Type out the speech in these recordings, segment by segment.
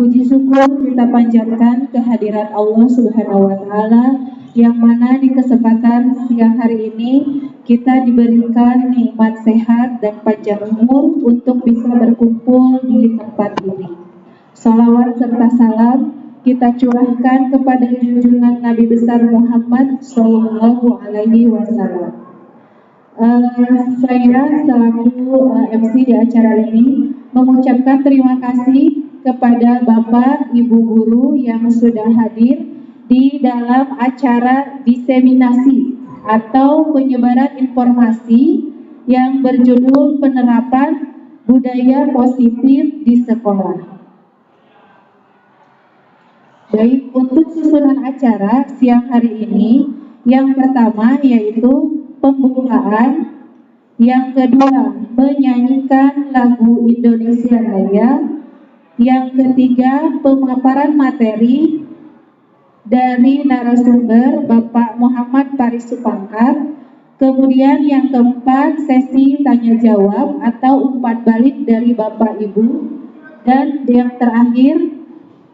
Puji syukur kita panjatkan kehadirat Allah Subhanahu wa Ta'ala, yang mana di kesempatan siang hari ini kita diberikan nikmat sehat dan panjang umur untuk bisa berkumpul di tempat ini. Salawat serta salam kita curahkan kepada junjungan Nabi besar Muhammad Sallallahu Alaihi Wasallam. Saya selaku MC di acara ini mengucapkan terima kasih kepada Bapak Ibu Guru yang sudah hadir di dalam acara diseminasi atau penyebaran informasi yang berjudul penerapan budaya positif di sekolah. Baik, untuk susunan acara siang hari ini, yang pertama yaitu pembukaan, yang kedua menyanyikan lagu Indonesia Raya, yang ketiga pemaparan materi dari narasumber Bapak Muhammad Paris Supangkat, kemudian yang keempat sesi tanya jawab atau umpan balik dari Bapak Ibu, dan yang terakhir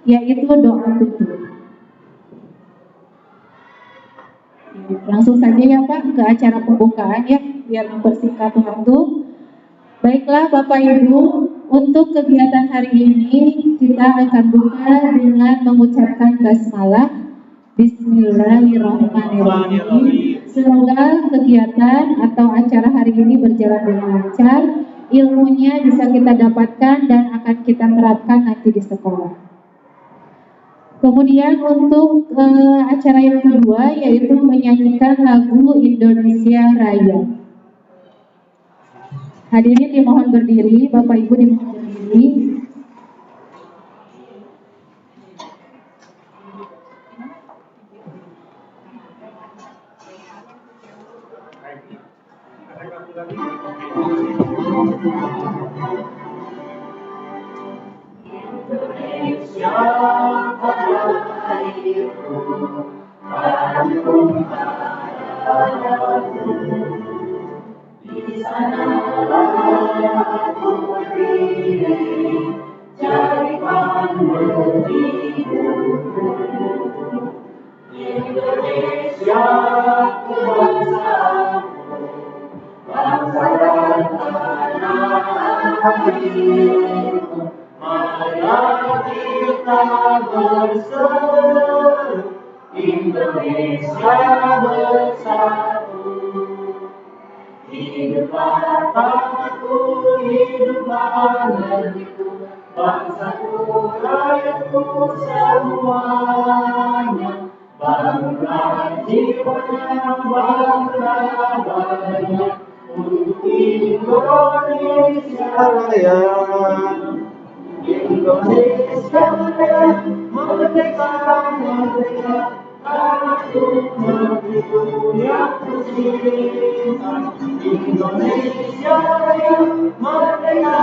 yaitu doa tutup. Langsung saja ya Pak ke acara pembukaan ya, biar mempersingkat waktu. Baiklah Bapak Ibu, untuk kegiatan hari ini kita akan buka dengan mengucapkan basmalah. Bismillahirrahmanirrahim. Semoga kegiatan atau acara hari ini berjalan dengan lancar, ilmunya bisa kita dapatkan dan akan kita terapkan nanti di sekolah. Kemudian untuk acara yang kedua yaitu menyanyikan lagu Indonesia Raya. Hadirin dimohon berdiri, Bapak Ibu dimohon berdiri. Indonesia airku, kampung halamanku, di sanalah aku berdiri, cari hidupku. Indonesia ku bangsaku, bangsa dan tanah airku. Marilah kita berseru, Indonesia bersatu. Hiduplah tanahku, hiduplah negeriku, bangsaku, rakyatku semuanya. Bangunlah jiwanya, bangunlah badannya, untuk Indonesia Raya. Indonesia Raya, merdeka, merdeka, tanahku, negeriku yang kucinta. Indonesia Raya, merdeka,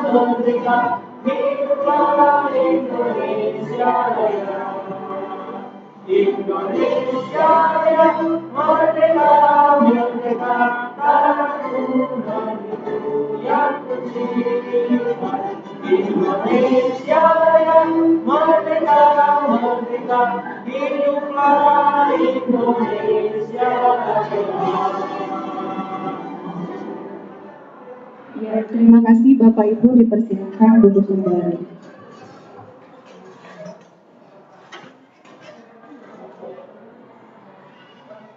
merdeka, hiduplah Indonesia Raya. Indonesia Raya, merdeka, merdeka, tanahku, negeriku yang kucinta. Indonesia Raya, merdeka, merdeka, hiduplah Indonesia Raya. Ya, terima kasih Bapak Ibu, dipersilakan duduk kembali.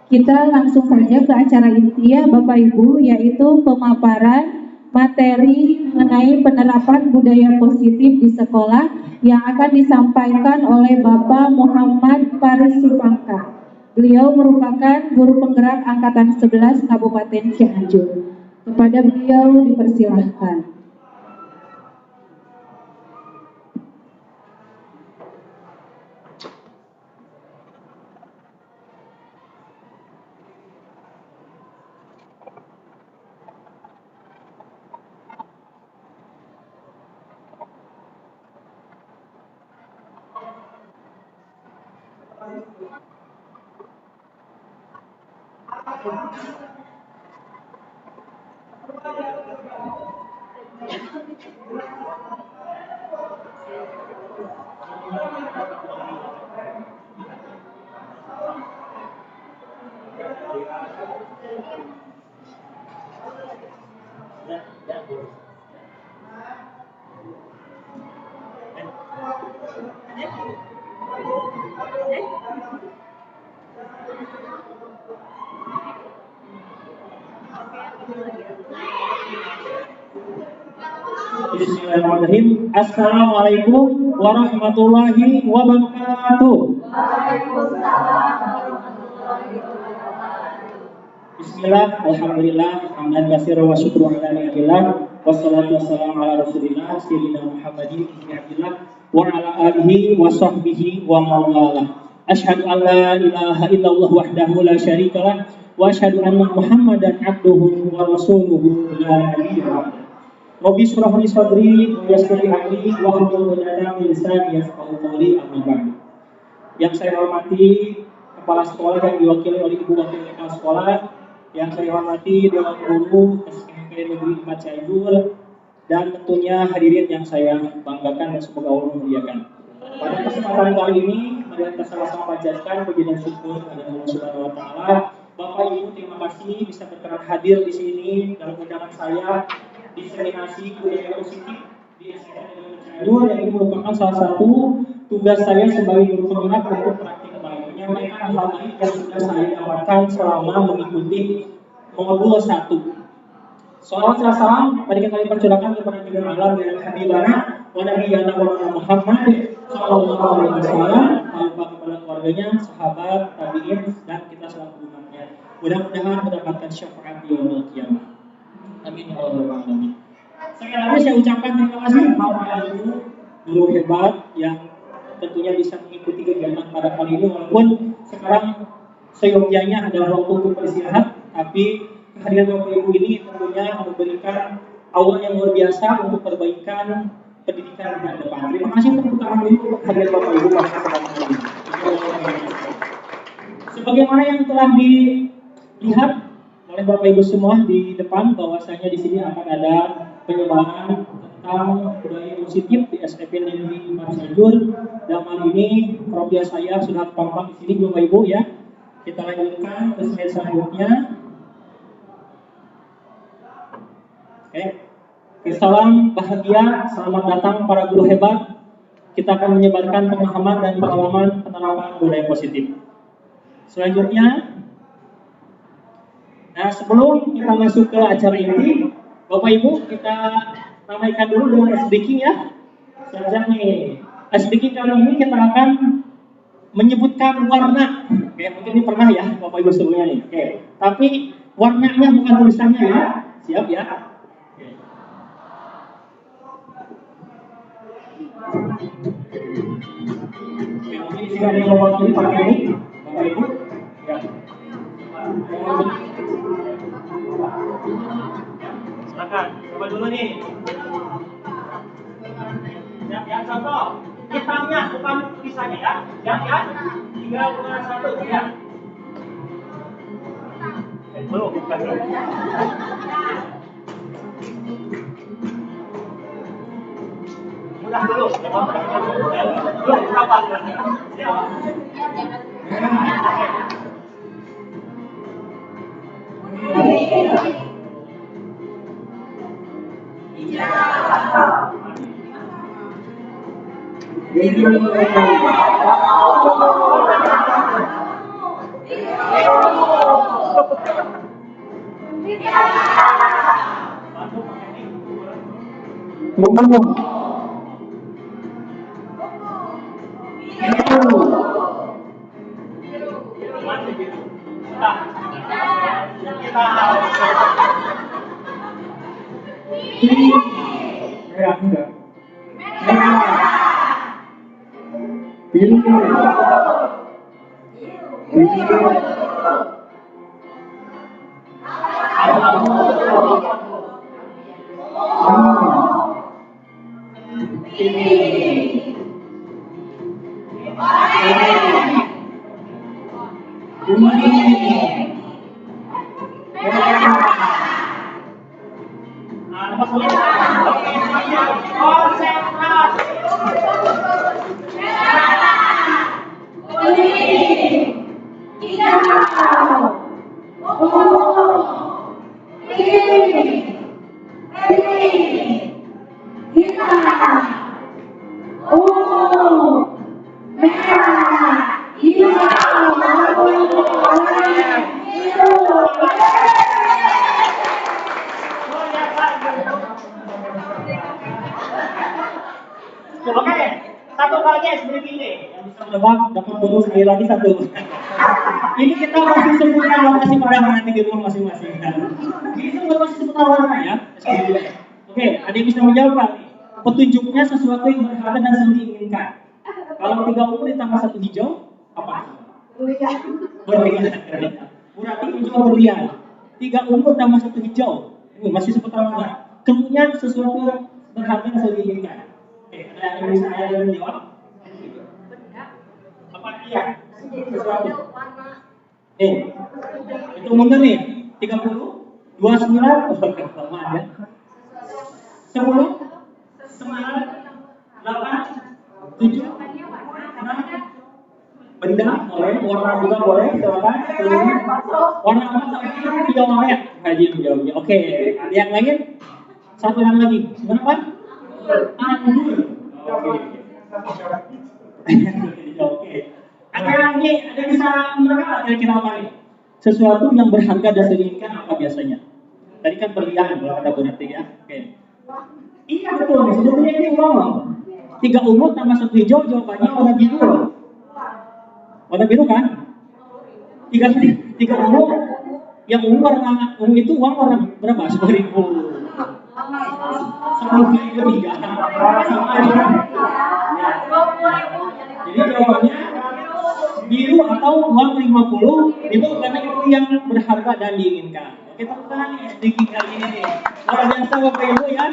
Kita langsung saja ke acara inti ya Bapak Ibu, yaitu pemaparan materi mengenai penerapan budaya positif di sekolah yang akan disampaikan oleh Bapak Muhammad Paris Supangkat. Beliau merupakan guru penggerak angkatan 11 Kabupaten Cianjur. Kepada beliau dipersilahkan. Bismillahirrahmanirrahim. Assalamualaikum warahmatullahi wabarakatuh. Bismillah, alhamdulillah, hamdan katsiran wa syukran ala ni'matillah, wassalatu wassalamu ala rasulillah sayyidina Muhammadin ibn wa ala alihi wa sahbihi wa mawalah. Asyhadu an la ilaha illallah wahdahu la syarikalah wa asyhadu anna Muhammadan abduhu wa rasuluhu la nabiyya ba'dahu. Rabbi shrah li sadri wa yassir li amri wahlul 'uqdatam min lisani yafqahu qawli, amma ba'du. Yang saya hormati kepala sekolah yang diwakili oleh Ibu Wakil Kepala Sekolah, yang saya hormati Dewan Guru SMP Negeri 4 Cianjur, dan tentunya hadirin yang saya banggakan dan semoga Allah memuliakan. Pada kesempatan kali ini, mari kita sama-sama panjatkan puji dan syukur kepada Allah Subhanahu wa taala. Bapak Ibu, terima kasih bisa berkenan hadir di sini dalam undangan saya diseminasi budaya positif di SMP Negeri Cianjur, yang ini merupakan salah satu tugas saya sebagai guru penggerak untuk praktik kembali menyampaikan hal baik yang sudah saya dapatkan selama mengikuti modul 1. Salawat dan salam mari kita percurahkan kepada Nabi alam dan Habibana wa Nabiyana Muhammad sallallahu alaihi wasallam, tanpa kepada keluarganya, sahabat, tabi'in, dan kita selaku umatnya. Mudah-mudahan mendapatkan syafaat di yaumil qiyamah. Amin ya rabbal alamin. Sekali lagi saya ucapkan terima kasih Bapak Ibu guru hebat yang tentunya bisa mengikuti kegiatan pada kali ini, walaupun sekarang seyogyanya adalah waktu untuk beristirahat, tapi kehadiran Bapak Ibu ini tentunya memberikan aura yang luar biasa untuk perbaikan pendidikan di depan. Terima kasih tepuk tangan dulu untuk kehadiran Bapak Ibu pada kesempatan kali ini. Sebagaimana yang telah dilihat oleh Bapak Ibu semua di depan, bahwasanya di sini akan ada penyebaran tentang budaya positif di SMP Negeri 4 Cianjur. Dan kali ini program saya sudah tampak di sini Bapak Ibu ya. Kita lanjutkan ke slide selanjutnya. Oke. Salam bahagia, selamat datang para guru hebat. Kita akan menyebarkan pemahaman dan pengalaman penerapan budaya positif. Selanjutnya, nah sebelum kita masuk ke acara inti, Bapak Ibu kita ramaikan dulu dengan speaking ya. Selanjutnya nih, speaking kali ini kita akan menyebutkan warna. Oke, mungkin ini pernah ya Bapak Ibu sebelumnya nih. Oke, tapi warnanya bukan tulisannya ya. Siap ya? Oke, mungkin jika ada yang mewakili pakai ini, Bapak Ibu. Ya. Silakan, coba dulu nih. Ya, contoh. Hitamnya bukan tulisannya ya. Ya. 3, 2, 1, ya. Belum, bukan. Mudah dulu. Belum, kapan? Ya. hitam, ungu, merah, hijau, oranye, biru. Oke, satu lagi SBGD yang bisa menebak dapat bonus sekali lagi satu. Ini kita masih seputar lokasi pada nanti di rumah masing-masing. Ini masih seputar warna ya. Oke, ada yang bisa menjawab Pak? Petunjuknya sesuatu yang berharga dan selalu diinginkan. Kalau 3 ungu ditambah 1 hijau, apa? Berlian. Berarti hijau berlian. 3 ungu tambah 1 hijau. Ini masih seputar warna. Kemudian sesuatu yang berharga dan selalu diinginkan. Oke, ada yang bisa saya menjawab? Apa iya? Sesuatu. Itu mundur nih. 30, 29, sama aja. 10, 9, 8, 7, 6. Benda boleh, warna juga boleh, silakan. Warna apa? Hijau merah. Haji menjawabnya. Oke, ada yang lain? Satu yang lagi. Berapa? Anggur. Oke. Ada yang bisa menerka kira-kira apa nih? Sesuatu yang berharga dan diinginkan apa biasanya? Tadi kan berlian kalau ada berarti ya. Oke. Iya betul. Sebetulnya ini uang. 3 ungu tambah 1 hijau jawabannya warna biru. Warna biru kan? 3 ungu. Yang ungu warna ungu itu uang warna berapa? 10.000. 10.000 tiga. Jadi jawabannya biru atau uang 50 itu karena itu yang berharga dan diinginkan. Oke, tepuk tangan nih SDG kali ini nih. Luar biasa Bapak Ibu ya.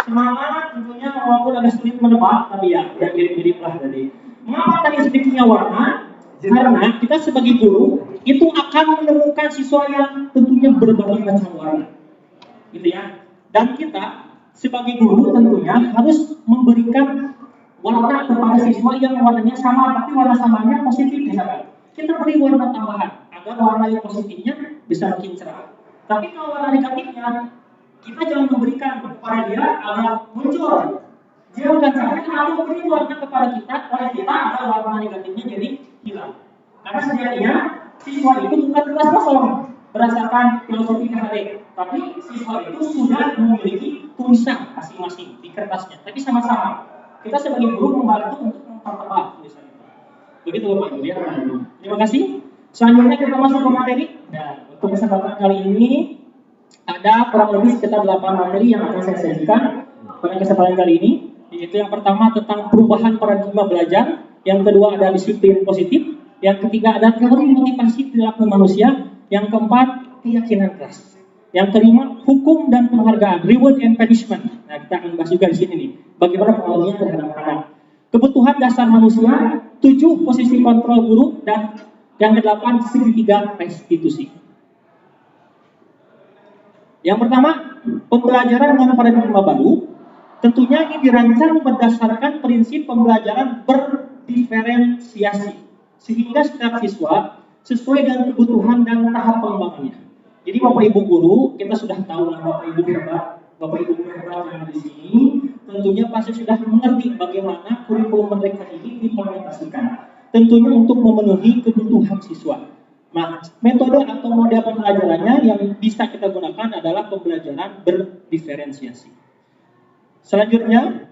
Semangat tentunya walaupun agak sulit menebak tapi ya udah mirip-mirip lah tadi. Mengapa tadi SDG-nya warna? Karena kita sebagai guru itu akan menemukan siswa yang tentunya berbagai macam warna. Gitu ya. Dan kita sebagai guru tentunya harus memberikan warna kepada siswa yang warnanya sama, tapi warna samanya positif misalkan. Kita beri warna tambahan agar warna yang positifnya bisa makin cerah. Tapi kalau warna negatifnya, kita jangan memberikan kepada dia agar muncul. Jangan sampai kalau beri warna kepada kita, oleh kita agar warna negatifnya jadi hilang. Karena sejatinya siswa itu bukan tugas kosong berdasarkan filosofi KHD, tapi siswa itu sudah memiliki tulisan masing-masing di kertasnya, tapi sama-sama. Kita sebagai guru membantu untuk mempertebal tulisan itu. Begitu Bapak Ibu ya. Terima kasih. Selanjutnya kita masuk ke materi. Nah, untuk kesempatan kali ini ada kurang lebih sekitar 8 materi yang akan saya sajikan pada kesempatan kali ini. Yaitu yang pertama tentang perubahan paradigma belajar, yang kedua ada disiplin positif, yang ketiga ada teori motivasi perilaku manusia, yang keempat keyakinan keras. Yang kelima, hukum dan penghargaan, reward and punishment. Nah, kita akan bahas juga di sini nih, bagaimana pengaruhnya terhadap anak. Kebutuhan dasar manusia, 7 posisi kontrol guru, dan yang ke-8 segitiga restitusi. Yang pertama, pembelajaran dengan paradigma baru. Tentunya ini dirancang berdasarkan prinsip pembelajaran berdiferensiasi, sehingga setiap siswa sesuai dengan kebutuhan dan tahap pengembangannya. Jadi Bapak Ibu guru, kita sudah tahu lah Bapak Ibu hebat, Bapak Ibu hebat yang di sini, tentunya pasti sudah mengerti bagaimana kurikulum mereka ini diimplementasikan. Tentunya untuk memenuhi kebutuhan siswa. Nah, metode atau model pembelajarannya yang bisa kita gunakan adalah pembelajaran berdiferensiasi. Selanjutnya,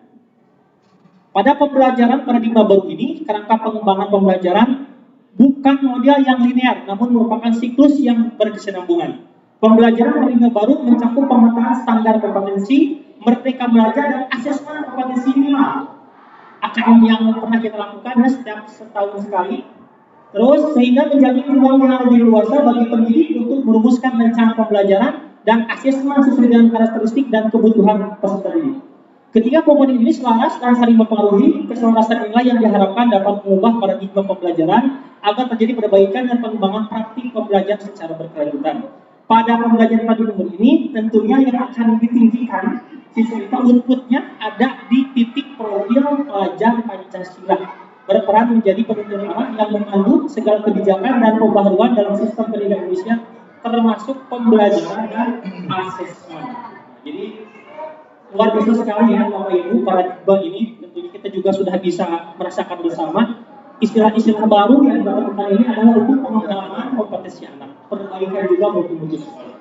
pada pembelajaran paradigma baru ini, kerangka pengembangan pembelajaran bukan model yang linear, namun merupakan siklus yang berkesinambungan. Pembelajaran paradigma baru mencakup pemetaan standar kompetensi, merdeka belajar, dan asesmen kompetensi minimal. AKM yang pernah kita lakukan ya, setiap setahun sekali. Terus sehingga menjadi ruang yang lebih luas bagi pendidik untuk merumuskan rencana pembelajaran dan asesmen sesuai dengan karakteristik dan kebutuhan peserta didik. Ketiga komponen ini selaras dan saling mempengaruhi keselarasan nilai yang diharapkan dapat mengubah paradigma pembelajaran agar terjadi perbaikan dan pengembangan praktik pembelajaran secara berkelanjutan. Pada pembelajaran paradigma ini tentunya yang akan ditinggikan siswa itu outputnya ada di titik profil pelajar Pancasila, berperan menjadi penuntun arah yang memandu segala kebijakan dan pembaharuan dalam sistem pendidikan Indonesia termasuk pembelajaran dan asesmen. Jadi luar biasa sekali ya Bapak Ibu, paradigma ini tentunya kita juga sudah bisa merasakan bersama. Istilah-istilah baru yang ditemukan ini adalah untuk pengembangan kompetensi anak, perbaikan juga mutu-mutu sekolah.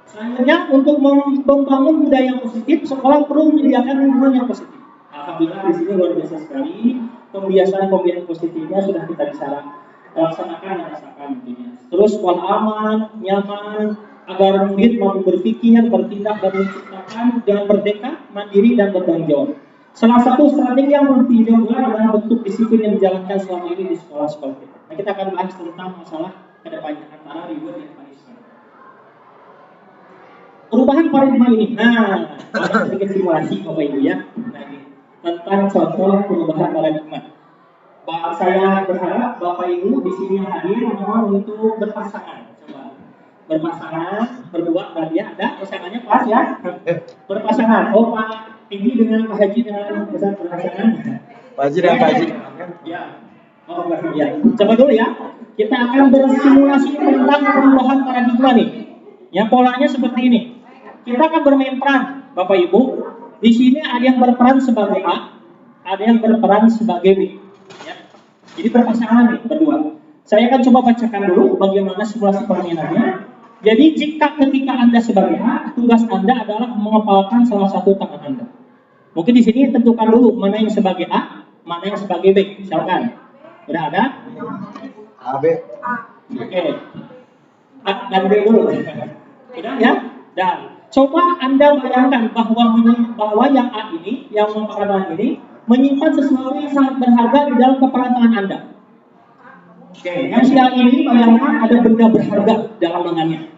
Selanjutnya, untuk membangun budaya yang positif, sekolah perlu menyediakan lingkungan yang positif. Alhamdulillah di sini luar biasa sekali, pembiasaan positifnya sudah kita bisa laksanakan dan rasakan tentunya. Terus sekolah aman, nyaman, agar murid mampu berpikir, bertindak, dan menciptakan dengan merdeka, mandiri, dan bertanggung jawab. Salah satu strategi yang dilakukan adalah bentuk disiplin yang dijalankan selama ini di sekolah-sekolah kita. Nah, kita akan bahas tentang masalah kedepannya antara reward dan punishment. Perubahan paradigma ini, ada sedikit simulasi Bapak Ibu ya. Nah, ini tentang contoh perubahan paradigma. Saya berharap Bapak Ibu di sini hadir memang untuk berpasangan. Coba berpasangan, berdua berarti ya, ada pasangannya pas ya. Berpasangan. Oh Pak Tinggi dengan Pak Haji dengan berpasangan. Pak Haji dan Pak Haji. Ya. Oh ya. Coba dulu ya. Kita akan bersimulasi tentang perubahan paradigma nih. Ya polanya seperti ini. Kita akan bermain peran, Bapak Ibu. Di sini ada yang berperan sebagai A, ada yang berperan sebagai B. Ya. Jadi berpasangan nih berdua. Saya akan coba bacakan dulu bagaimana simulasi permainannya. Jadi ketika Anda sebagai A, tugas Anda adalah mengepalkan salah satu tangan Anda. Mungkin di sini tentukan dulu mana yang sebagai A, mana yang sebagai B. Silakan. Udah ada? A, B. Oke. A dan B dulu. Udah ya? Dan coba Anda bayangkan bahwa yang A ini, yang mempelajari ini menyimpan sesuatu yang sangat berharga di dalam kepala tangan Anda. Oke, yang si A ini bayangkan ada benda berharga dalam lengannya.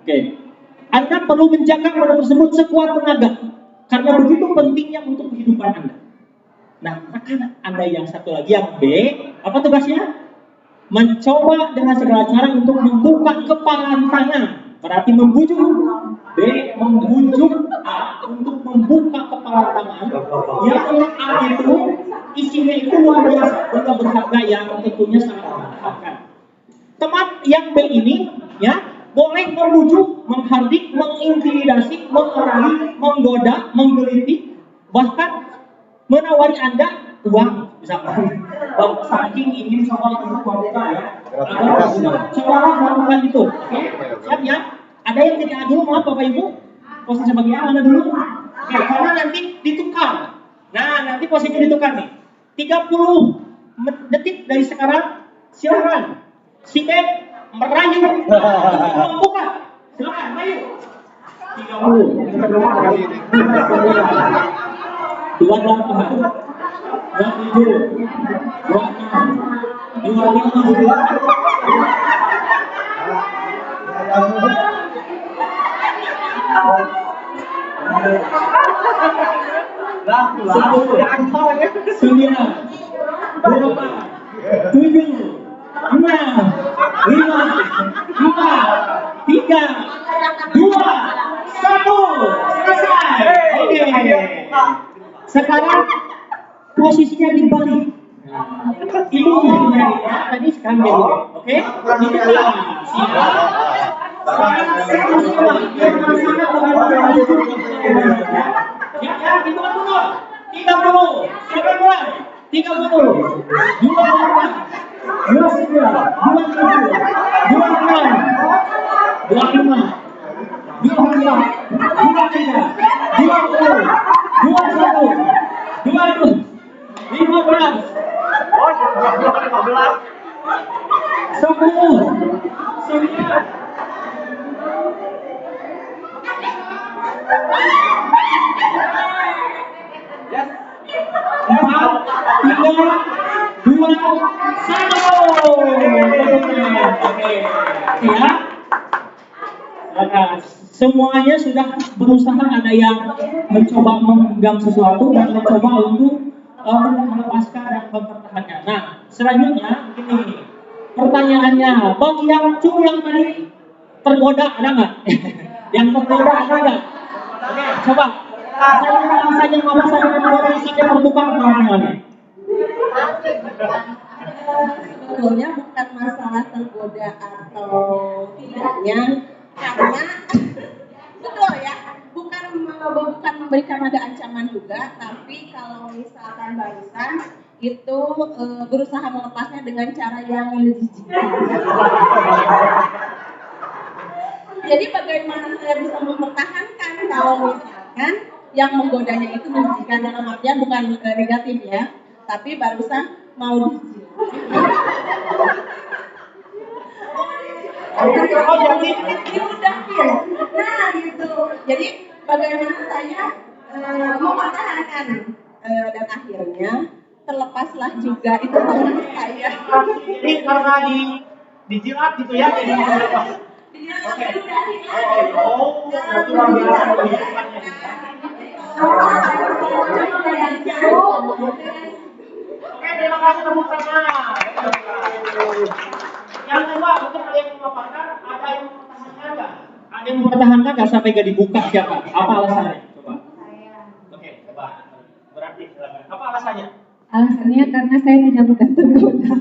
Oke, Anda perlu menjaga benda tersebut sekuat tenaga karena begitu pentingnya untuk kehidupan Anda. Nah, rekan Anda yang satu lagi yang B, apa tugasnya? Mencoba dengan segala cara untuk membuka kepalan tangan. Berarti membujuk B, membujuk A untuk membuka kepala tangan. Yang A itu isinya itu luar biasa, benda berharga yang tentunya sangat menghargakan. Teman yang B ini ya boleh membujuk, menghardik, mengintimidasi, mengerahi, menggoda, menggelitik, bahkan menawari Anda uang misalkan. Saking ingin coba untuk membuka ya. Coba melakukan itu. Oke? Siap ya? Ada yang tidak dulu, maaf Bapak Ibu. Posisi bagian mana dulu? Oke, karena nanti ditukar. Nah, nanti posisi ditukar nih. 30 detik dari sekarang, silakan. Si B merayu membuka. Silakan, merayu. 30. 27, selesai. Oke. Sekarang posisinya dibalik. Ibu ya, tadi sekarang jadi. Oke? Itu lah. Sekarang semua yang bersama dengan itu. Ya, itu kan dulu. 30. Siapa mulai? 30. 24. 29. 27. 26. 25. 24. 23. 20. 21. 22. 15. 10. 9. 4, 3, 2, 1. Oke. Ya. Semuanya sudah berusaha, ada yang mencoba menggenggam sesuatu dan mencoba untuk melepaskan dan mempertahankan. Nah, selanjutnya ini pertanyaannya, bagi yang tadi tergoda ada nggak? Yang tergoda ada nggak? Oke, coba. Saya ngomong saya terbuka pertanyaannya. Sebetulnya bukan masalah tergoda atau tidaknya, karena Betul ya, bukan memberikan nada ancaman juga, tapi kalau misalkan barusan itu berusaha melepasnya dengan cara yang menjijikan. Jadi bagaimana saya bisa mempertahankan kalau misalkan yang menggodanya itu menjijikan, dalam artian bukan negatif ya, tapi barusan mau dijijikan. Oh jadi Diudahin. Nah gitu. Jadi bagaimana saya mempertahankan dan akhirnya terlepaslah juga itu teman saya. Jadi karena dijilat gitu ya jadi apa? Oke. Oh, berarti luar biasa pendidikannya. Oke, terima kasih tepuk tangan. Yang kedua, mungkin ada yang memaparkan, ada yang mempertahankan nggak? Ada yang mempertahankan nggak sampai nggak dibuka siapa? Apa alasannya? Coba. Oke, coba. Berarti silakan. Apa alasannya? Alasannya karena saya tidak mudah tergoda.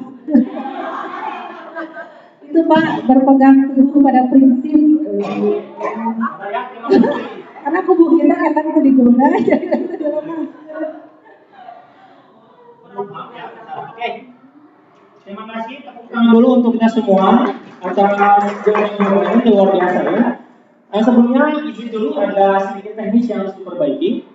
Itu Pak, berpegang teguh pada prinsip. Saya terima kasih. Karena kubu kita kadang itu digoda, jadi kita lepas. Maaf ya, oke. Terima kasih. Tepuk tangan dulu untuk kita semua atas jawaban ini luar biasa ya. Sebelumnya izin dulu ada sedikit teknis yang harus diperbaiki.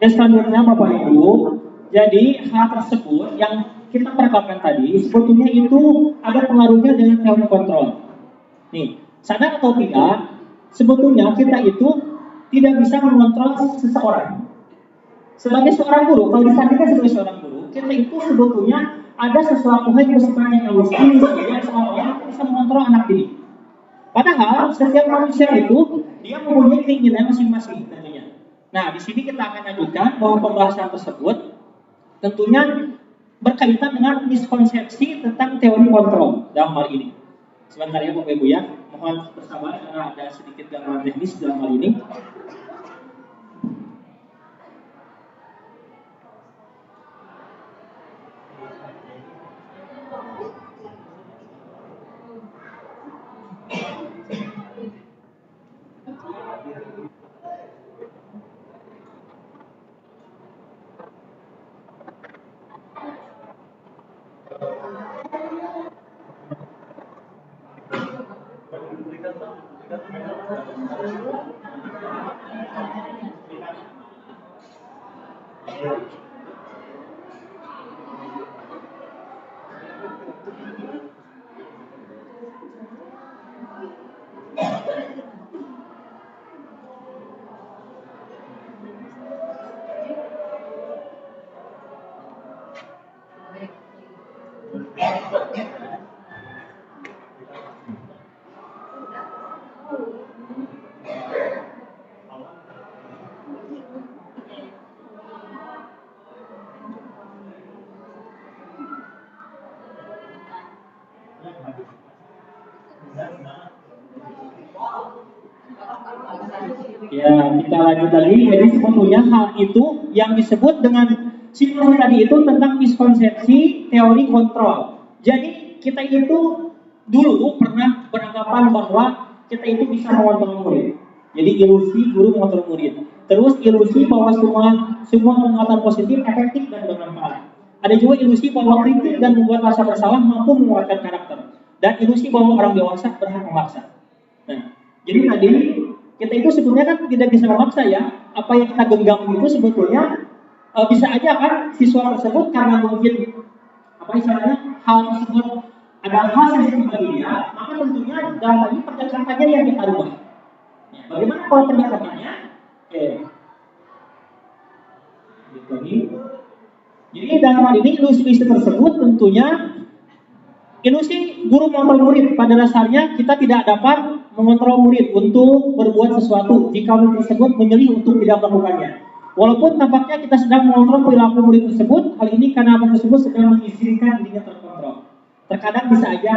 Dan selanjutnya Bapak Ibu, jadi hal tersebut yang kita perkatakan tadi sebetulnya itu ada pengaruhnya dengan teori kontrol. Nih, sadar atau tidak, sebetulnya kita itu tidak bisa mengontrol seseorang. Sebagai seorang guru, kalau disandingkan sebagai seorang guru, kita itu sebetulnya ada sesuatu hal yang sifatnya egois, yang seolah-olah bisa mengontrol anak didik. Padahal setiap manusia itu dia mempunyai keinginan masing-masing tentunya. Nah, di sini kita akan lanjutkan bahwa pembahasan tersebut tentunya berkaitan dengan miskonsepsi tentang teori kontrol dalam hal ini. Sebentar ya Bapak Ibu ya, mohon bersabar karena ada sedikit gangguan teknis dalam hal ini. Ya, kita lanjut lagi. Jadi sebetulnya hal itu yang disebut dengan sinus tadi itu tentang miskonsepsi teori kontrol. Jadi kita itu dulu pernah beranggapan bahwa kita itu bisa mengontrol murid. Jadi ilusi guru mengontrol murid. Terus ilusi bahwa semua penguatan positif efektif dan bermanfaat. Ada juga ilusi bahwa kritik dan membuat rasa bersalah mampu menguatkan karakter. Dan ilusi bahwa orang dewasa berhak memaksa. Nah, jadi tadi kita itu sebetulnya kan tidak bisa memaksa ya. Apa yang kita genggam itu sebetulnya bisa aja kan siswa tersebut karena mungkin apa istilahnya hal tersebut ada hal sensitif bagi dia, maka tentunya dalam hal ini pendekatannya yang kita rubah. Ya, bagaimana kalau pendekatannya? Oke. Gitu nih. Jadi dalam hal ini ilusi-ilusi tersebut tentunya ilusi guru mengontrol murid. Pada dasarnya kita tidak dapat mengontrol murid untuk berbuat sesuatu jika murid tersebut memilih untuk tidak melakukannya. Walaupun tampaknya kita sedang mengontrol perilaku murid tersebut, hal ini karena murid tersebut sedang mengizinkan dirinya terkontrol. Terkadang bisa aja,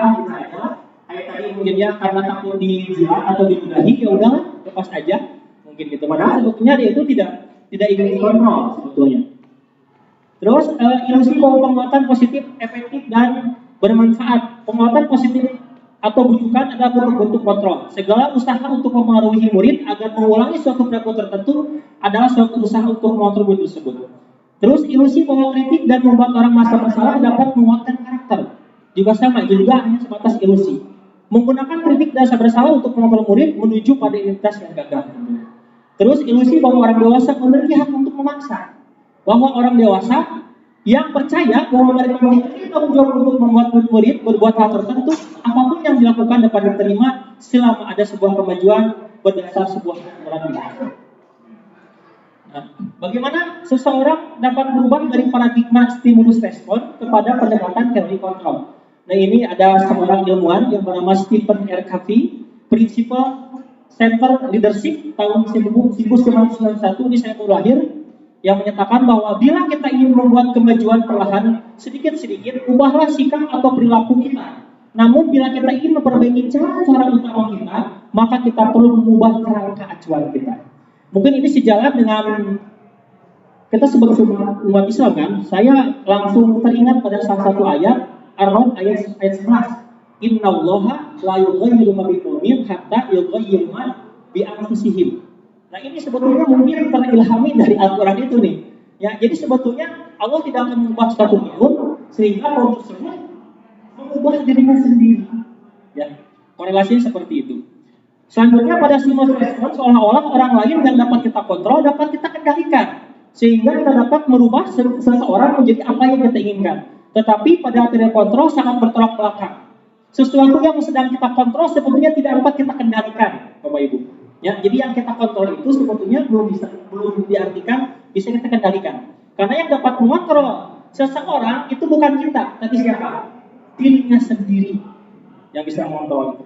kayak tadi mungkin ya karena takut dijilat atau diludahi, ya udah lepas aja, mungkin gitu. Padahal sebetulnya dia itu tidak ingin dikontrol sebetulnya. Terus ilusi bahwa penguatan positif, efektif dan bermanfaat. Penguatan positif atau bujukan adalah bentuk-bentuk kontrol. Segala usaha untuk mempengaruhi murid agar mengulangi suatu perilaku tertentu adalah suatu usaha untuk mengontrol murid tersebut. Terus ilusi bahwa kritik dan membuat orang merasa bersalah dapat menguatkan karakter. Juga sama, juga hanya sebatas ilusi. Menggunakan kritik dan rasa bersalah untuk mengontrol murid menuju pada identitas yang gagal. Terus ilusi bahwa orang dewasa memiliki hak untuk memaksa. Bahwa orang dewasa yang percaya bahwa mereka memiliki tanggung jawab untuk membuat murid berbuat hal tertentu, apapun yang dilakukan dapat diterima selama ada sebuah kemajuan berdasar sebuah aturan biasa. Nah, bagaimana seseorang dapat berubah dari paradigma stimulus respon kepada pendekatan teori kontrol? Nah, ini ada seorang ilmuwan yang bernama Stephen R. Covey, Principal Center Leadership tahun 1991, ini saya baru lahir, yang menyatakan bahwa bila kita ingin membuat kemajuan perlahan sedikit-sedikit, ubahlah sikap atau perilaku kita. Namun bila kita ingin memperbaiki cara-cara utama kita, maka kita perlu mengubah kerangka acuan kita. Mungkin ini sejalan dengan kita sebagai umat Islam kan, saya langsung teringat pada salah satu ayat, Ar-Rum ayat 11. Innallaha la yughayyiru ma biqaumin hatta yughayyiru ma bi anfusihim. Nah, ini sebetulnya mungkin terilhami dari Al-Quran itu nih. Ya, jadi sebetulnya Allah tidak akan mengubah suatu kaum sehingga kaum tersebut mengubah dirinya sendiri. Ya, korelasinya seperti itu. Selanjutnya pada stimulus respon seolah-olah orang lain yang dapat kita kontrol, dapat kita kendalikan. Sehingga kita dapat merubah seseorang menjadi apa yang kita inginkan. Tetapi pada teori kontrol sangat bertolak belakang. Sesuatu yang sedang kita kontrol sebetulnya tidak dapat kita kendalikan, Bapak Ibu. Ya, jadi yang kita kontrol itu sebetulnya belum diartikan bisa kita kendalikan. Karena yang dapat mengontrol seseorang itu bukan kita, tapi siapa? Dirinya sendiri yang bisa mengontrol itu.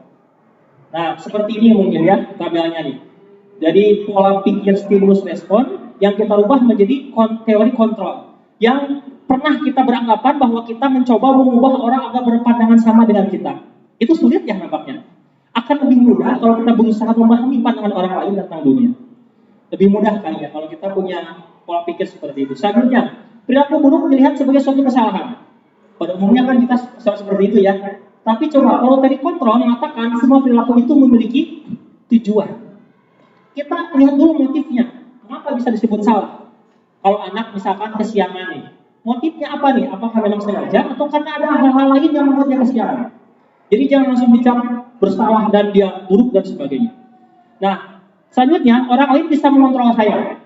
Nah, seperti ini mungkin ya tabelnya nih. Jadi pola pikir stimulus respon yang kita rubah menjadi teori kontrol. Yang pernah kita beranggapan bahwa kita mencoba mengubah orang agar berpandangan sama dengan kita. Itu sulit ya nampaknya. Akan lebih mudah kalau kita berusaha memahami pandangan orang lain tentang dunia. Lebih mudah kan ya kalau kita punya pola pikir seperti itu. Selanjutnya, perilaku buruk dilihat sebagai suatu kesalahan. Pada umumnya kan kita seperti itu ya. Tapi coba kalau tadi kontrol mengatakan semua perilaku itu memiliki tujuan. Kita lihat dulu motifnya. Kenapa bisa disebut salah? Kalau anak misalkan kesiangan nih, motifnya apa nih? Apakah memang sengaja atau karena ada hal-hal lain yang membuatnya kesiangan? Jadi jangan langsung bicara bersalah dan dia buruk dan sebagainya. Nah, selanjutnya orang lain bisa mengontrol saya.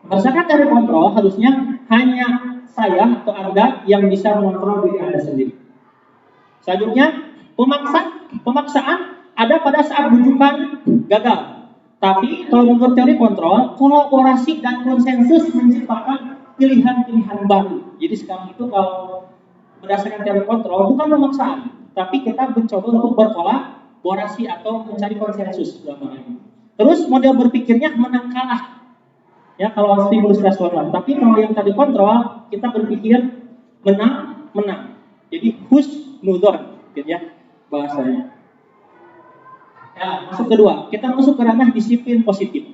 Berdasarkan dari kontrol harusnya hanya saya atau Anda yang bisa mengontrol diri Anda sendiri. Selanjutnya, pemaksaan ada pada saat bujukan gagal. Tapi kalau menurut teori kontrol, kolaborasi dan konsensus menciptakan pilihan-pilihan baru. Jadi sekarang itu kalau berdasarkan teori kontrol bukan pemaksaan, tapi kita mencoba untuk berkolaborasi atau mencari konsensus dalam hal ini. Terus model berpikirnya menang kalah. Ya, kalau stimulus respon. Tapi kalau yang tadi kontrol, kita berpikir menang. Jadi husnudon, gitu ya bahasanya. Ya, masuk kedua, kita masuk ke ranah disiplin positif.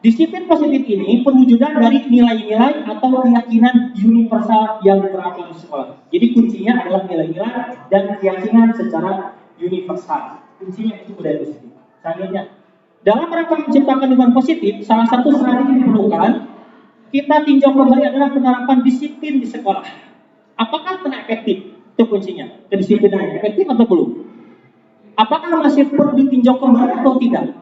Disiplin positif ini perwujudan dari nilai-nilai atau keyakinan universal yang diterapkan di sekolah. Jadi kuncinya adalah nilai-nilai dan keyakinan secara universal. Kuncinya itu budaya positif. Selanjutnya, dalam rangka menciptakan lingkungan positif, salah satu strategi yang diperlukan kita tinjau kembali adalah penerapan disiplin di sekolah. Apakah telah efektif? Itu kuncinya. Kedisiplinan efektif atau belum? Apakah masih perlu ditinjau kembali atau tidak?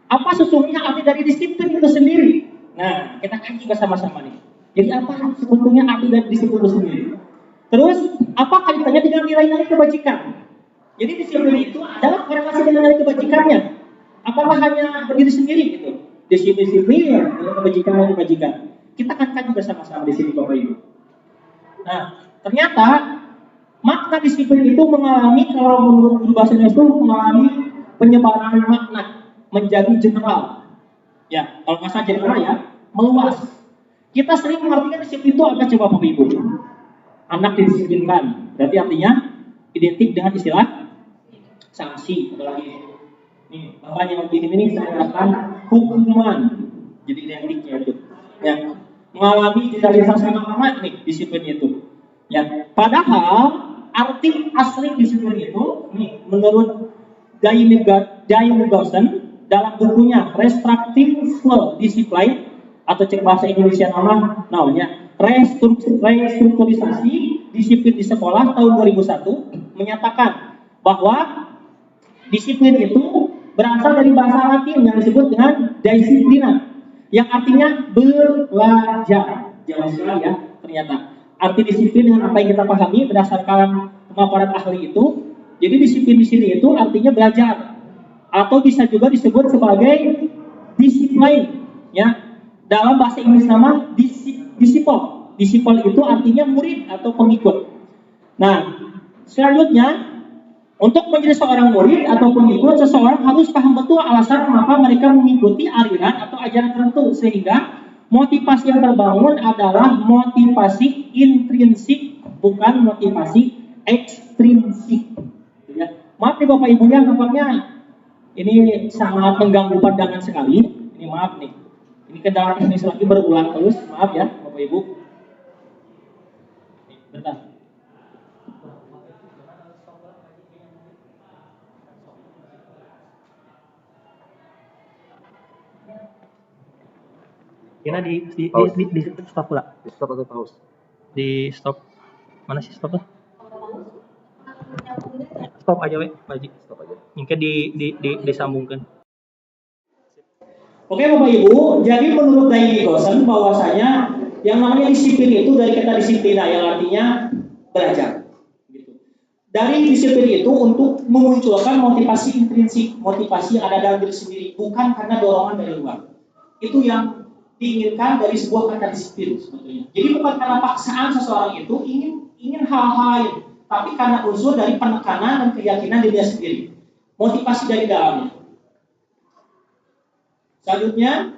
Apa sesungguhnya arti dari disiplin itu sendiri? Nah, kita kaji bersama-sama nih. Jadi apa sebetulnya arti dari disiplin itu sendiri? Terus, apa kaitannya dengan nilai-nilai kebajikan? Jadi disiplin itu adalah korelasi dengan nilai kebajikannya. Apakah hanya berdiri sendiri gitu? disiplin dalam kebajikan. Kita akan kaji bersama-sama di sini Bapak Ibu. Nah, ternyata makna disiplin itu mengalami, kalau menurut guru bahasa Indonesia itu mengalami penyebaran makna menjadi general. Ya, kalau bahasa general ya, meluas. Kita sering mengartikan disiplin itu apa coba Bapak Ibu? Anak didisiplinkan, berarti artinya identik dengan istilah sanksi. Apalagi nih, Bapak yang begini ini saya katakan hukuman. Jadi identiknya itu. Ya, mengalami tidak dilaksanakan nih disiplin itu. Ya, padahal arti asli disiplin itu nih menurut Dayne-Garson dalam bukunya Restrictive Discipline atau cek bahasa Indonesia namanya restrukturisasi disiplin di sekolah tahun 2001 menyatakan bahwa disiplin itu berasal dari bahasa Latin yang disebut dengan disiplina yang artinya belajar. Jauh sekali ya ternyata. Arti disiplin dengan apa yang kita pahami berdasarkan pemaparan ahli itu. Jadi disiplin di sini itu artinya belajar atau bisa juga disebut sebagai disiplin ya. Dalam bahasa Inggris nama disciple. Disciple itu artinya murid atau pengikut. Nah, selanjutnya untuk menjadi seorang murid atau pengikut, seseorang harus paham betul alasan mengapa mereka mengikuti aliran atau ajaran tertentu, sehingga motivasi yang terbangun adalah motivasi intrinsik, bukan motivasi ekstrinsik. Ya. Maaf nih Bapak Ibu ya, nampaknya ini sangat mengganggu pandangan sekali. Ini maaf nih. Ini kendala teknis lagi berulang terus, maaf ya Bapak Ibu. Bentar. Kena di stop pula. Di stop atau pause? Di stop. Mana sih stopnya? Stop aja Pak Haji. Stop aja. Mungkin disambungkan. Oke Bapak Ibu, jadi menurut Dayne-Garson bahwasanya yang namanya disiplin itu dari kata disiplina yang artinya belajar. Gitu. Dari disiplin itu untuk memunculkan motivasi intrinsik, motivasi yang ada dalam diri sendiri, bukan karena dorongan dari luar. Itu yang diinginkan dari sebuah kata disiplin sebetulnya. Jadi bukan karena paksaan seseorang itu ingin hal lain, tapi karena unsur dari penekanan dan keyakinan dirinya sendiri. Motivasi dari dalamnya. Selanjutnya,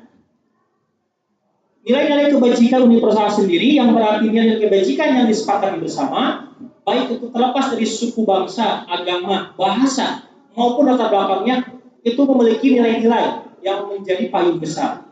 nilai-nilai kebajikan universal sendiri yang berarti nilai kebajikan yang disepakati bersama, baik itu terlepas dari suku bangsa, agama, bahasa, maupun latar belakangnya, itu memiliki nilai-nilai yang menjadi payung besar.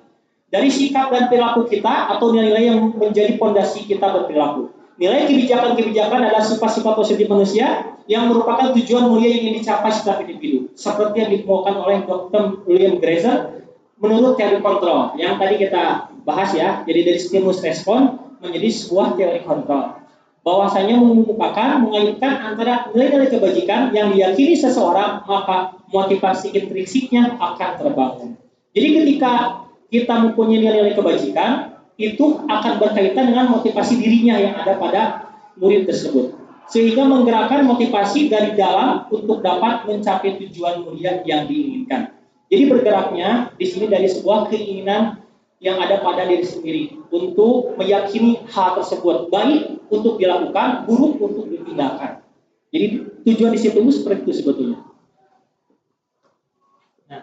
Dari sikap dan perilaku kita atau nilai-nilai yang menjadi fondasi kita berperilaku. Nilai kebijakan-kebijakan adalah sifat-sifat positif manusia yang merupakan tujuan mulia yang ingin dicapai setiap individu. Seperti yang dikemukakan oleh Dr. William Grazer menurut teori kontrol yang tadi kita bahas ya. Jadi dari stimulus respon menjadi sebuah teori kontrol. Bahwasanya mengaitkan antara nilai-nilai kebajikan yang diyakini seseorang, maka motivasi intrinsiknya akan terbangun. Jadi ketika kita mempunyai nilai-nilai kebajikan, itu akan berkaitan dengan motivasi dirinya yang ada pada murid tersebut. Sehingga menggerakkan motivasi dari dalam untuk dapat mencapai tujuan mulia yang diinginkan. Jadi bergeraknya di sini dari sebuah keinginan yang ada pada diri sendiri untuk meyakini hal tersebut baik untuk dilakukan, buruk untuk ditinggalkan. Jadi tujuan disiplin itu seperti itu sebetulnya. Nah,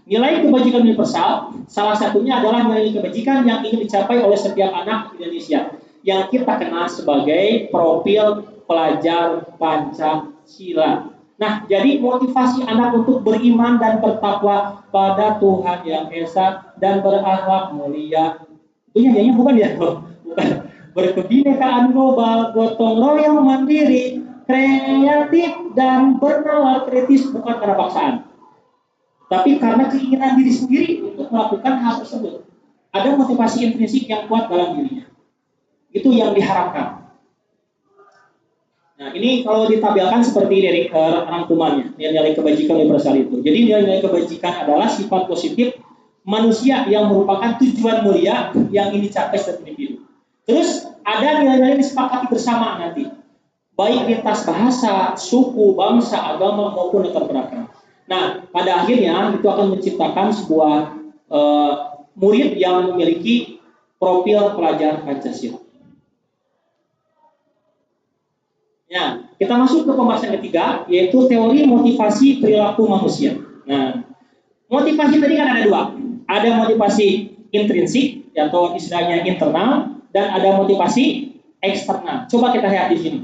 nilai kebajikan universal salah satunya adalah nilai kebajikan yang ingin dicapai oleh setiap anak Indonesia yang kita kenal sebagai profil pelajar Pancasila. Nah, jadi motivasi anak untuk beriman dan bertakwa pada Tuhan Yang Esa dan berakhlak mulia. Itu nyanyinya bukan ya? Bukan. Berkebinekaan global, gotong royong mandiri, kreatif dan bernalar kritis, bukan karena paksaan. Tapi karena keinginan diri sendiri untuk melakukan hal tersebut. Ada motivasi intrinsik yang kuat dalam dirinya. Itu yang diharapkan. Nah, ini kalau ditabelkan seperti dari rangkumannya, nilai-nilai kebajikan universal itu. Jadi nilai-nilai kebajikan adalah sifat positif manusia yang merupakan tujuan mulia yang ingin dicapai setiap individu. Terus ada nilai-nilai yang disepakati bersama nanti, baik lintas bahasa, suku, bangsa, agama maupun latar belakang. Nah, pada akhirnya itu akan menciptakan sebuah murid yang memiliki profil pelajar Pancasila. Ya, kita masuk ke pembahasan ketiga, yaitu teori motivasi perilaku manusia. Nah, motivasi tadi kan ada dua. Ada motivasi intrinsik, atau istilahnya internal, dan ada motivasi eksternal. Coba kita lihat di sini.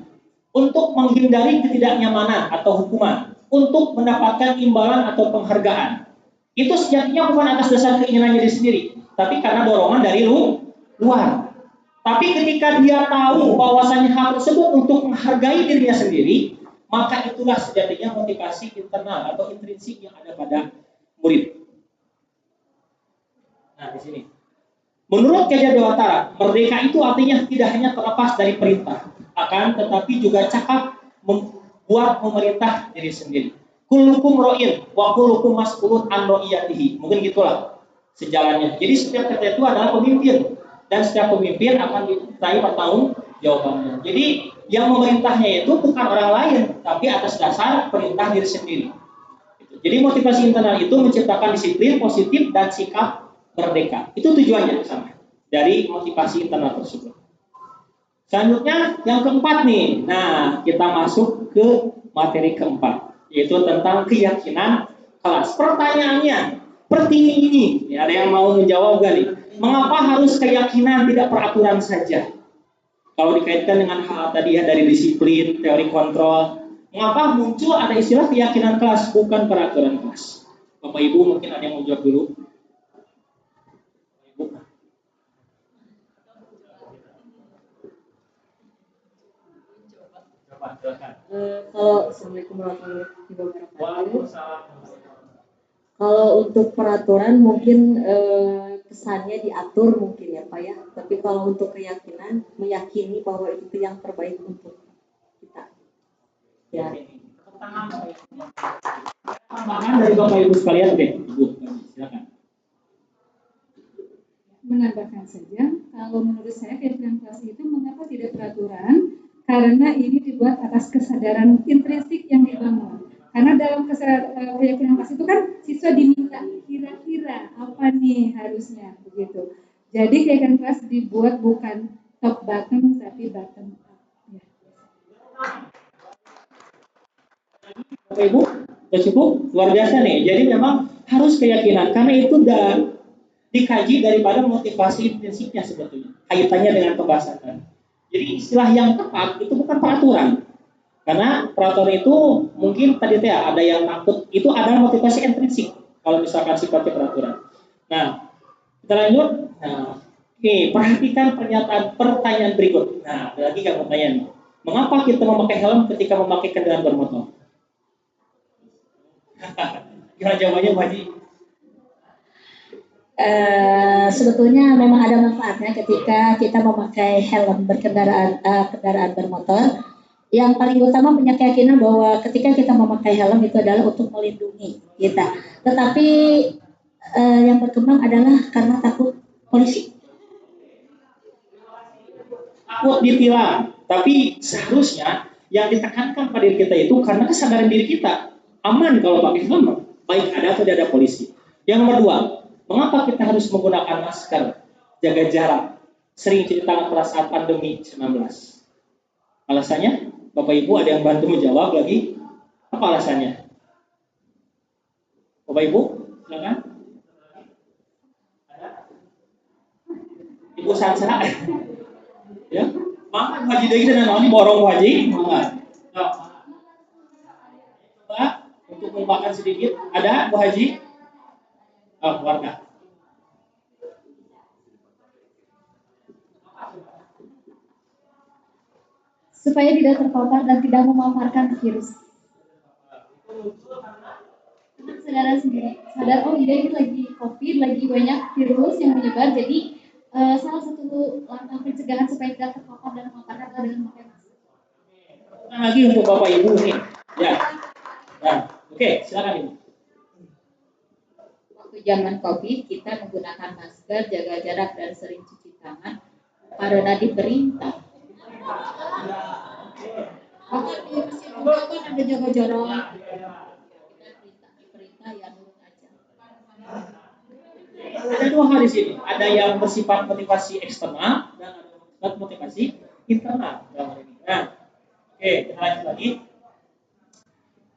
Untuk menghindari ketidaknyamanan atau hukuman, untuk mendapatkan imbalan atau penghargaan. Itu sejatinya bukan atas dasar keinginan diri sendiri, tapi karena dorongan dari luar. Tapi ketika dia tahu bahwasanya hal tersebut untuk menghargai dirinya sendiri, maka itulah sejatinya motivasi internal atau intrinsik yang ada pada murid. Nah, di sini. Menurut Gajah Dewantara, merdeka itu artinya tidak hanya terlepas dari perintah, akan tetapi juga cakap membuat memerintah diri sendiri. Kullukum ro'in wa kullukum mas'ulun an ro'iyatihi. Mungkin gitulah sejalannya. Jadi setiap kita itu adalah pemimpin, dan setiap pemimpin akan ditanya pertanggung jawabannya. Jadi yang memerintahnya itu bukan orang lain, tapi atas dasar perintah diri sendiri. Jadi motivasi internal itu menciptakan disiplin positif dan sikap merdeka. Itu tujuannya sama dari motivasi internal tersebut. Selanjutnya yang keempat nih. Nah, kita masuk ke materi keempat, yaitu tentang keyakinan kelas. Pertanyaannya seperti ini. Ya, ada yang mau menjawab gak nih? Mengapa harus keyakinan, tidak peraturan saja? Kalau dikaitkan dengan hal tadi ya, dari disiplin, teori kontrol, mengapa muncul ada istilah keyakinan kelas, bukan peraturan kelas? Bapak Ibu mungkin ada yang mau jawab dulu. Kalau Assalamualaikum warahmatullahi wabarakatuh. Kalau untuk peraturan mungkin kesannya diatur mungkin ya Pak ya. Tapi kalau untuk keyakinan, meyakini bahwa itu yang terbaik untuk kita. Ya. Tambahan dari Bapak Ibu sekalian, oke, Ibu, silakan. Menambahkan saja, kalau menurut saya keyakinan kelas itu mengapa tidak peraturan? Karena ini dibuat atas kesadaran intrinsik yang dibangun. Karena dalam keyakinan kelas itu kan siswa diminta kira-kira apa nih harusnya begitu. Jadi keyakinan kelas dibuat bukan top bottom tapi bottom up. Ya. Bapak Ibu, sudah cukup luar biasa nih. Jadi memang harus keyakinan karena itu dikaji daripada motivasi intrinsipnya sebetulnya. Kaitannya dengan pembahasan tadi. Jadi istilah yang tepat itu bukan peraturan. Karena peraturan itu mungkin tadi ada yang takut, itu adalah motivasi intrinsik kalau misalkan sifatnya peraturan. Nah, kita lanjut. Nah, oke, perhatikan pertanyaan berikut. Nah, ada lagi kan pertanyaan. Mengapa kita memakai helm ketika memakai kendaraan bermotor? Gimana jawabannya, Bu Haji? Sebetulnya memang ada manfaatnya ketika kita memakai helm kendaraan bermotor. Yang paling utama punya keyakinan bahwa ketika kita memakai helm itu adalah untuk melindungi kita. Tetapi yang berkembang adalah karena takut polisi. Takut ditilang. Tapi seharusnya yang ditekankan pada diri kita itu karena kesadaran diri kita. Aman kalau pakai helm, baik ada atau tidak ada polisi. Yang nomor 2, mengapa kita harus menggunakan masker, jaga jarak, sering cuci tangan pada saat pandemi 19? Alasannya, Bapak Ibu ada yang bantu menjawab lagi? Apa alasannya? Bapak Ibu, silakan. Ada? Ibu Sansa? Ya, maka Bu Haji deui dan naon borong Bu Haji? Mangga. Coba untuk mengubahkan sedikit. Ada Bu Haji? Oh, warga. Supaya tidak terpapar dan tidak memaparkan virus. Saudara sendiri sadar, oh iya ini lagi COVID, lagi banyak virus yang menyebar, jadi salah satu langkah pencegahan supaya tidak terpapar dan memaparkan adalah dengan memakai masker. Lagi untuk Bapak Ibu nih. Ya. Nah, oke, silakan Ibu. Waktu zaman COVID kita menggunakan masker, jaga jarak dan sering cuci tangan karena diperintah. Maka di masjid juga kan ada jaga jarak. Kita diperintah ya nurut aja. Ada 2 hal di di sini. Ada yang bersifat motivasi eksternal dan ada yang bersifat motivasi internal dalam hal ini. Nah, oke, kita lanjut lagi.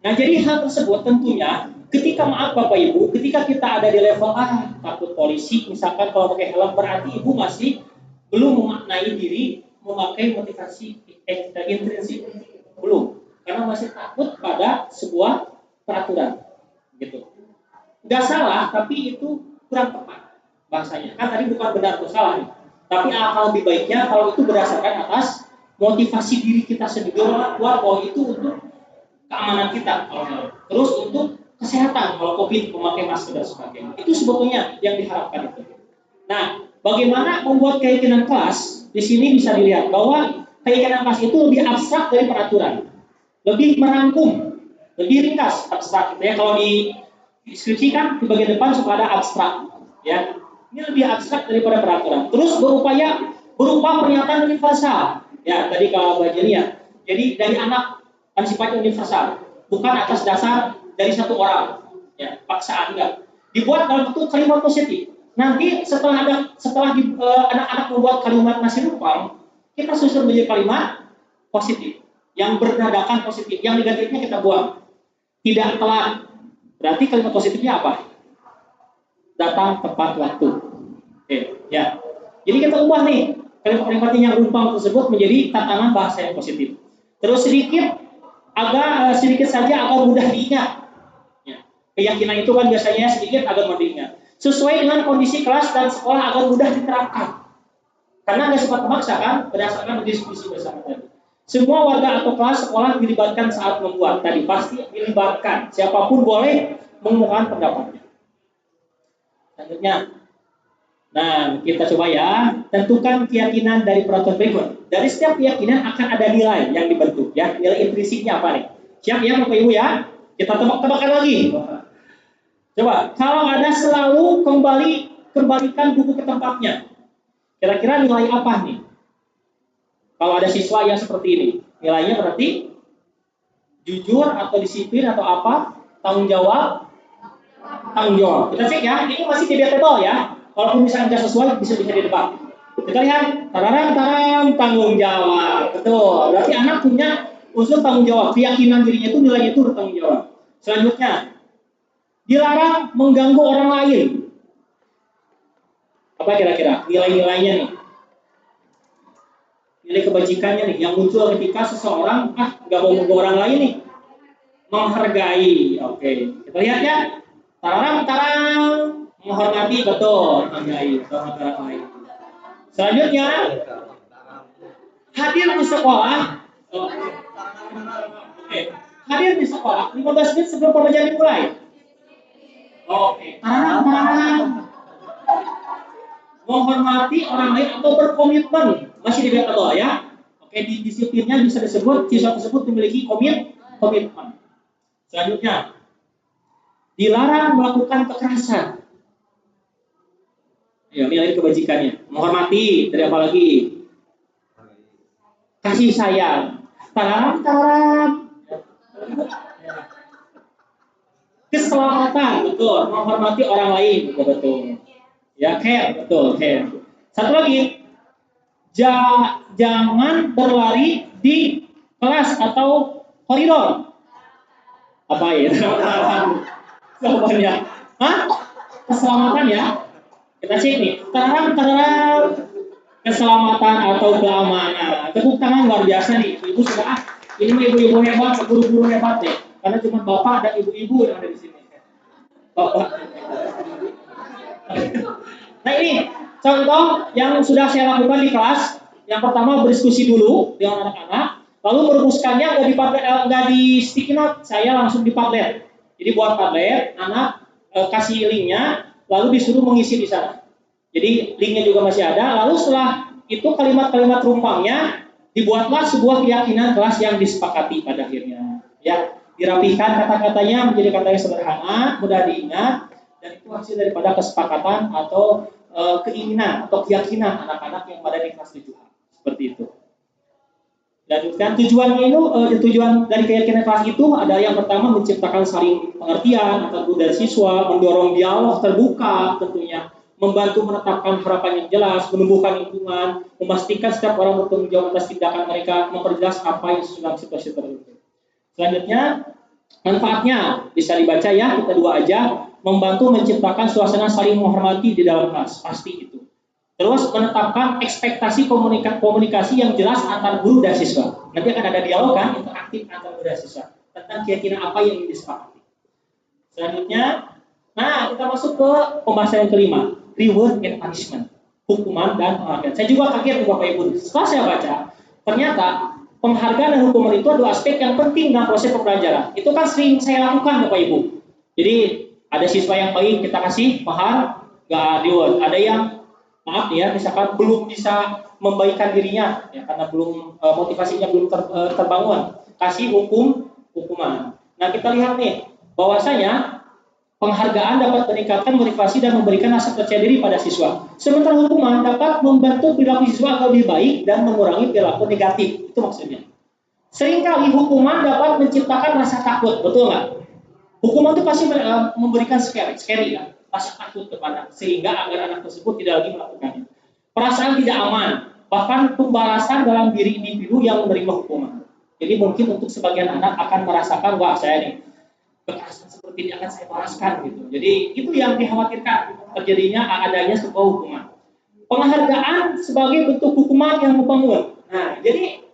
Nah, jadi hal tersebut tentunya ketika maaf Bapak Ibu, ketika kita ada di level takut polisi, misalkan kalau pakai helm berarti Ibu masih belum memaknai diri memakai motivasi intrinsik. Belum, karena masih takut pada sebuah peraturan. Gitu. Nggak salah, tapi itu kurang tepat bahasanya. Kan tadi bukan benar atau salah nih. Tapi alangkah lebih baiknya kalau itu berdasarkan atas motivasi diri kita sendiri bahwa itu untuk keamanan kita, terus untuk kesehatan kalau COVID memakai masker dan sebagainya. Itu sebetulnya yang diharapkan itu. Nah, bagaimana membuat keyakinan kelas? Di sini bisa dilihat bahwa keyakinan kelas itu lebih abstrak dari peraturan, lebih merangkum, lebih ringkas abstrak. Ya, kalau di deskripsi kan di bagian depan suka ada abstrak, ya. Ini lebih abstrak daripada peraturan. Terus berupaya berupa pernyataan universal. Ya, tadi kalau bagian ya. Jadi dari anak kan sifatnya universal, bukan atas dasar dari satu orang, ya, paksaan enggak. Dibuat dalam bentuk kalimat positif. Nanti setelah anak-anak membuat kalimat nasi numpang, kita susun menjadi kalimat positif yang bernadakan positif, yang negatifnya kita buang. Tidak telat. Berarti kalimat positifnya apa? Datang tepat waktu. Oke, ya. Jadi kita ubah nih kalimat-kalimat yang rumpang tersebut menjadi tatanan bahasa yang positif. Terus sedikit saja agak mudah diingat. Ya. Keyakinan itu kan biasanya sedikit agak mudah diingat. Sesuai dengan kondisi kelas dan sekolah agar mudah diterapkan. Karena nggak sempat memaksa kan, berdasarkan diskusi bersama tadi. Semua warga atau kelas sekolah dilibatkan saat membuat. Tadi pasti dilibatkan. Siapapun boleh mengemukakan pendapatnya. Selanjutnya, nah kita coba ya, tentukan keyakinan dari peraturan berikut. Dari setiap keyakinan akan ada nilai yang dibentuk, ya. Nilai intrinsiknya apa nih? Siap ya Bapak Ibu ya? Kita tebak-tebakan lagi. Coba, kalau ada selalu kembalikan buku ke tempatnya. Kira-kira nilai apa nih? Kalau ada siswa yang seperti ini, nilainya berarti jujur atau disiplin atau apa? Tanggung jawab. Kita cek ya, ini masih debatable ya. Walaupun misalnya nggak sesuai, bisa didebat. Kita lihat, tarang, tanggung jawab. Betul. Berarti anak punya unsur tanggung jawab. Keyakinan dirinya itu nilainya itu bertanggung jawab. Selanjutnya, dilarang mengganggu orang lain. Apa kira-kira nilai-nilainya nih? Nilai kebajikannya nih yang muncul ketika seseorang nggak mau mengganggu orang lain nih. Menghargai. Oke. Kita lihat ya. Tarang, menghormati, betul, menghargai orang lain. Selanjutnya, hadir di sekolah. Oke. Hadir di sekolah 15 menit sebelum pembelajaran dimulai. Oke. Tarang. Menghormati orang lain atau berkomitmen, masih debatable ya. Oke, di disiplinnya bisa disebut siswa tersebut memiliki komitmen. Selanjutnya, dilarang melakukan kekerasan. Ya, nilai kebajikannya. Menghormati, tidak apa lagi. Kasih sayang. Tarang. Keselamatan, betul. Menghormati orang lain, betul. Ya, care, betul, care. Satu lagi, jangan berlari di kelas atau koridor. Apa ya? Jawabannya, keselamatan ya. Kita cek nih, tarang, keselamatan atau keamanan. Tepuk tangan luar biasa nih, ibu sudah. Ini ibu-ibu hebat, guru-guru hebat deh. Karena cuma bapak dan ibu-ibu yang ada di sini. Bapak. Nah ini contoh yang sudah saya lakukan di kelas. Yang pertama berdiskusi dulu dengan anak-anak, lalu merumuskannya nggak di sticky note, saya langsung di Padlet. Jadi buat Padlet, anak kasih linknya, lalu disuruh mengisi di sana. Jadi linknya juga masih ada. Lalu setelah itu kalimat-kalimat rumpangnya dibuatlah sebuah keyakinan kelas yang disepakati pada akhirnya. Ya, dirapikan kata-katanya menjadi kata yang sederhana, mudah diingat. Dan itu hasil daripada kesepakatan atau keinginan atau keyakinan anak-anak yang ada di kelas 7A. Seperti itu. Dan tujuan dari keyakinan kelas itu ada yang pertama menciptakan saling pengertian antara guru dan siswa, mendorong dialog terbuka tentunya, membantu menetapkan harapan yang jelas, menumbuhkan lingkungan, memastikan setiap orang bertanggung jawab atas tindakan mereka, memperjelas apa yang dalam situasi tertentu. Selanjutnya, manfaatnya bisa dibaca ya, kita dua aja, membantu menciptakan suasana saling menghormati di dalam kelas, pasti itu. Terus menetapkan ekspektasi komunikasi yang jelas antar guru dan siswa. Nanti akan ada dialog kan, interaktif antar guru dan siswa tentang keyakinan apa yang ingin disepakati. Selanjutnya, nah kita masuk ke pembahasan yang kelima, reward and punishment, hukuman dan penghargaan. Saya juga kaget Bapak Ibu, setelah saya baca, ternyata penghargaan dan hukuman itu adalah aspek yang penting dalam proses pembelajaran. Itu kan sering saya lakukan Bapak Ibu. Jadi ada siswa yang baik kita kasih penghargaan, reward. Ada yang maaf ya, misalkan belum bisa membaikkan dirinya ya karena belum motivasinya belum terbangun, kasih hukuman. Nah kita lihat nih bahwasanya penghargaan dapat meningkatkan motivasi dan memberikan rasa percaya diri pada siswa. Sementara hukuman dapat membantu perilaku siswa agar lebih baik dan mengurangi perilaku negatif. Itu maksudnya. Seringkali hukuman dapat menciptakan rasa takut, betul nggak? Hukuman itu pasti memberikan scary ya, rasa takut kepada, sehingga agar anak tersebut tidak lagi melakukannya. Perasaan tidak aman, bahkan pembalasan dalam diri individu yang menerima hukuman. Jadi mungkin untuk sebagian anak akan merasakan, wah saya nih kekerasan seperti ini akan saya balaskan gitu. Jadi itu yang dikhawatirkan terjadinya adanya sebuah hukuman. Penghargaan sebagai bentuk hukuman yang membangun. Nah, jadi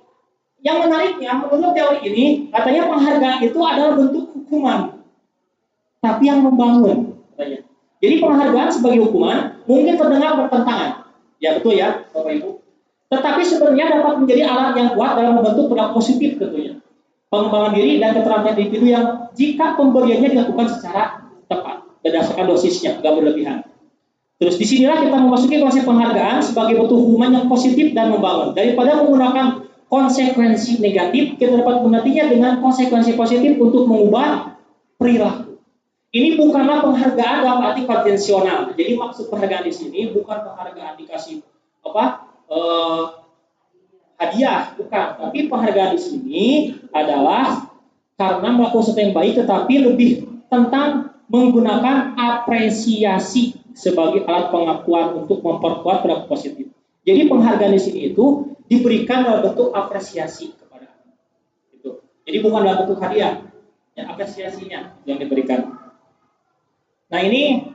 yang menariknya menurut teori ini katanya penghargaan itu adalah bentuk hukuman, tapi yang membangun katanya. Jadi penghargaan sebagai hukuman mungkin terdengar bertentangan. Ya betul ya Bapak Ibu. Tetapi sebenarnya dapat menjadi alat yang kuat dalam membentuk perilaku positif tentunya. Pengembangan diri dan keterampilan individu yang jika pemberiannya dilakukan secara tepat berdasarkan dosisnya, tidak berlebihan. Terus disinilah kita memasuki konsep penghargaan sebagai bentuk hukuman yang positif dan membangun. Daripada menggunakan konsekuensi negatif, kita dapat menggantinya dengan konsekuensi positif untuk mengubah perilaku. Ini bukanlah penghargaan dalam arti konvensional. Jadi maksud penghargaan di sini bukan penghargaan dikasih hadiah, bukan. Tapi penghargaan di sini adalah karena melakukan sesuatu yang baik, tetapi lebih tentang menggunakan apresiasi sebagai alat pengakuan untuk memperkuat perilaku positif. Jadi penghargaan di sini itu diberikan dalam bentuk apresiasi kepada anak. Gitu. Jadi bukan dalam bentuk hadiah, ya, apresiasinya yang diberikan. Nah ini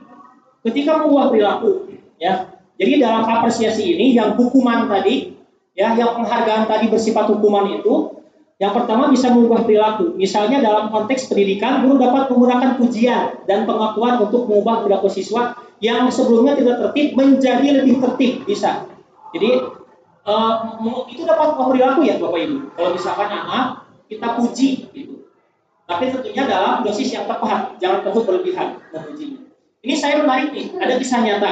ketika mengubah perilaku, ya. Jadi dalam apresiasi ini yang hukuman tadi, ya, yang penghargaan tadi bersifat hukuman itu, yang pertama bisa mengubah perilaku. Misalnya dalam konteks pendidikan, guru dapat menggunakan pujian dan pengakuan untuk mengubah perilaku siswa yang sebelumnya tidak tertib menjadi lebih tertib, bisa. Jadi itu dapat mengubah perilaku ya Bapak Ibu. Kalau misalkan anak kita puji, gitu. Tapi tentunya dalam dosis yang tepat, jangan terlalu berlebihan memujinya. Ini saya menarik nih, ada kisah nyata.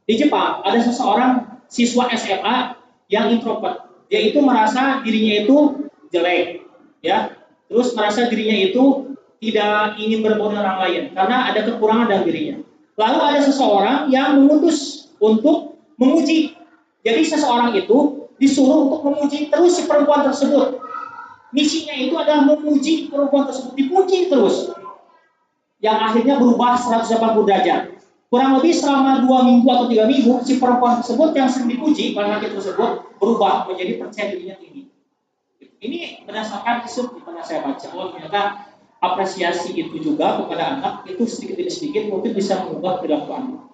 Di Jepang ada seseorang siswa SMA yang introvert. Dia itu merasa dirinya itu jelek, ya. Terus merasa dirinya itu tidak ingin berbaur dengan orang lain karena ada kekurangan dalam dirinya. Lalu ada seseorang yang memutus untuk memuji. Jadi seseorang itu disuruh untuk memuji terus si perempuan tersebut. Misinya itu adalah memuji perempuan tersebut, dipuji terus. Yang akhirnya berubah 180 derajat. Kurang lebih selama 2 minggu atau 3 minggu, si perempuan tersebut yang sering dipuji, laki tersebut berubah menjadi percaya dirinya tinggi. Ini berdasarkan kisah di mana saya baca. Oh ternyata apresiasi itu juga kepada anak itu sedikit demi sedikit mungkin bisa mengubah perilaku anak.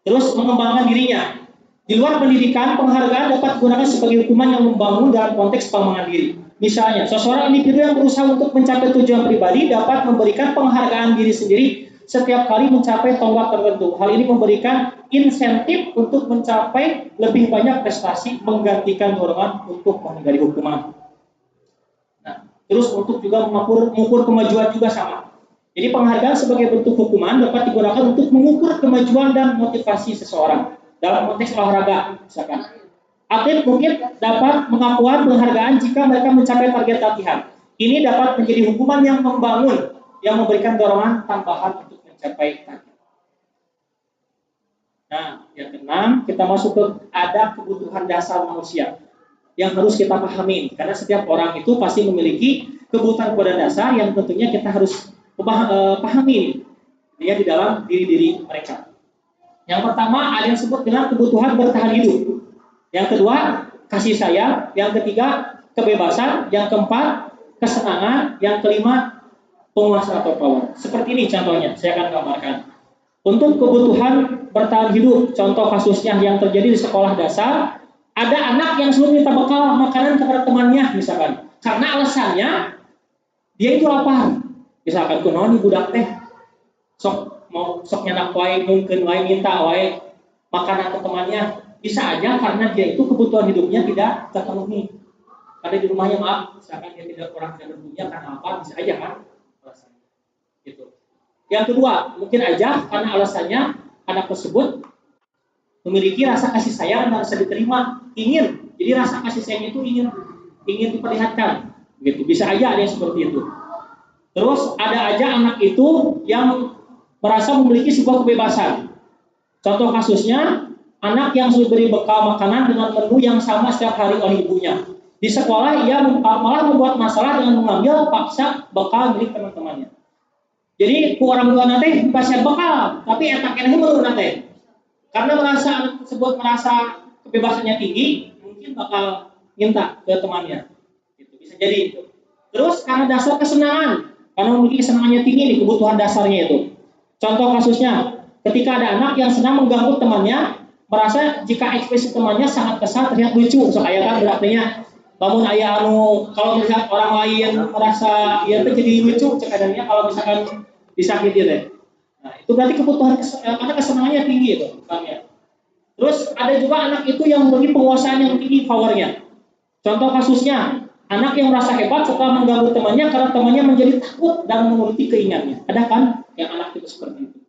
Terus mengembangkan dirinya. Di luar pendidikan, penghargaan dapat digunakan sebagai hukuman yang membangun dalam konteks pengembangan diri. Misalnya, seseorang individu yang berusaha untuk mencapai tujuan pribadi dapat memberikan penghargaan diri sendiri setiap kali mencapai tonggak tertentu. Hal ini memberikan insentif untuk mencapai lebih banyak prestasi, menggantikan dorongan untuk menghindari hukuman. Nah, terus untuk juga mengukur kemajuan juga sama. Jadi penghargaan sebagai bentuk hukuman dapat digunakan untuk mengukur kemajuan dan motivasi seseorang dalam konteks olahraga, misalkan. Atlet mungkin dapat mengakuan penghargaan jika mereka mencapai target latihan. Ini dapat menjadi hukuman yang membangun, yang memberikan dorongan tambahan untuk mencapai target. Nah, yang keenam, kita masuk ke ada kebutuhan dasar manusia yang harus kita pahami. Karena setiap orang itu pasti memiliki kebutuhan dasar yang tentunya kita harus pahami ya, di dalam diri-diri mereka. Yang pertama ada yang disebut dengan kebutuhan bertahan hidup. Yang kedua, kasih sayang. Yang ketiga, kebebasan. Yang keempat, kesenangan. Yang kelima, penguasaan atau power. Seperti ini contohnya, saya akan gambarkan. Untuk kebutuhan bertahan hidup, contoh kasusnya yang terjadi di sekolah dasar, ada anak yang selalu minta bekal makanan kepada temannya misalkan. Karena alasannya, dia itu lapar. Misalkan kunaon budak teh, sok nyenak wae, mungkin wae minta wae makanan ke temannya. Bisa aja karena dia itu kebutuhan hidupnya tidak terpenuhi. Karena di rumahnya maaf, misalkan dia tidak kurang punya karena apa, bisa aja kan alasannya. Gitu. Yang kedua, mungkin aja karena alasannya anak tersebut memiliki rasa kasih sayang dan rasa diterima, ingin. Jadi rasa kasih sayang itu ingin diperlihatkan. Gitu. Bisa aja ada yang seperti itu. Terus ada aja anak itu yang merasa memiliki sebuah kebebasan. Contoh kasusnya, anak yang sudah diberi bekal makanan dengan menu yang sama setiap hari oleh ibunya. Di sekolah ia malah membuat masalah dengan mengambil paksa bekal milik teman-temannya. Jadi orang tua nanti dikasih bekal, tapi etak enaknya menurut nanti. Karena merasa anak tersebut merasa kebebasannya tinggi, mungkin bakal minta ke temannya. Itu bisa jadi itu. Terus karena dasar kesenangan, karena memiliki kesenangannya tinggi nih, kebutuhan dasarnya itu. Contoh kasusnya, ketika ada anak yang senang mengganggu temannya, merasa jika ekspresi temannya sangat kesal terlihat lucu, supaya kan berartinya namun ayah kalau melihat orang lain merasa ia itu jadi lucu cekadannya kalau misalkan disakiti deh. Nah, itu berarti kebutuhan karena kesenangannya tinggi itu, ya. Terus ada juga anak itu yang memiliki penguasaan yang tinggi powernya. Contoh kasusnya, anak yang merasa hebat setelah mengganggu temannya karena temannya menjadi takut dan menuruti keinginannya. Ada kan yang anak tipe seperti itu.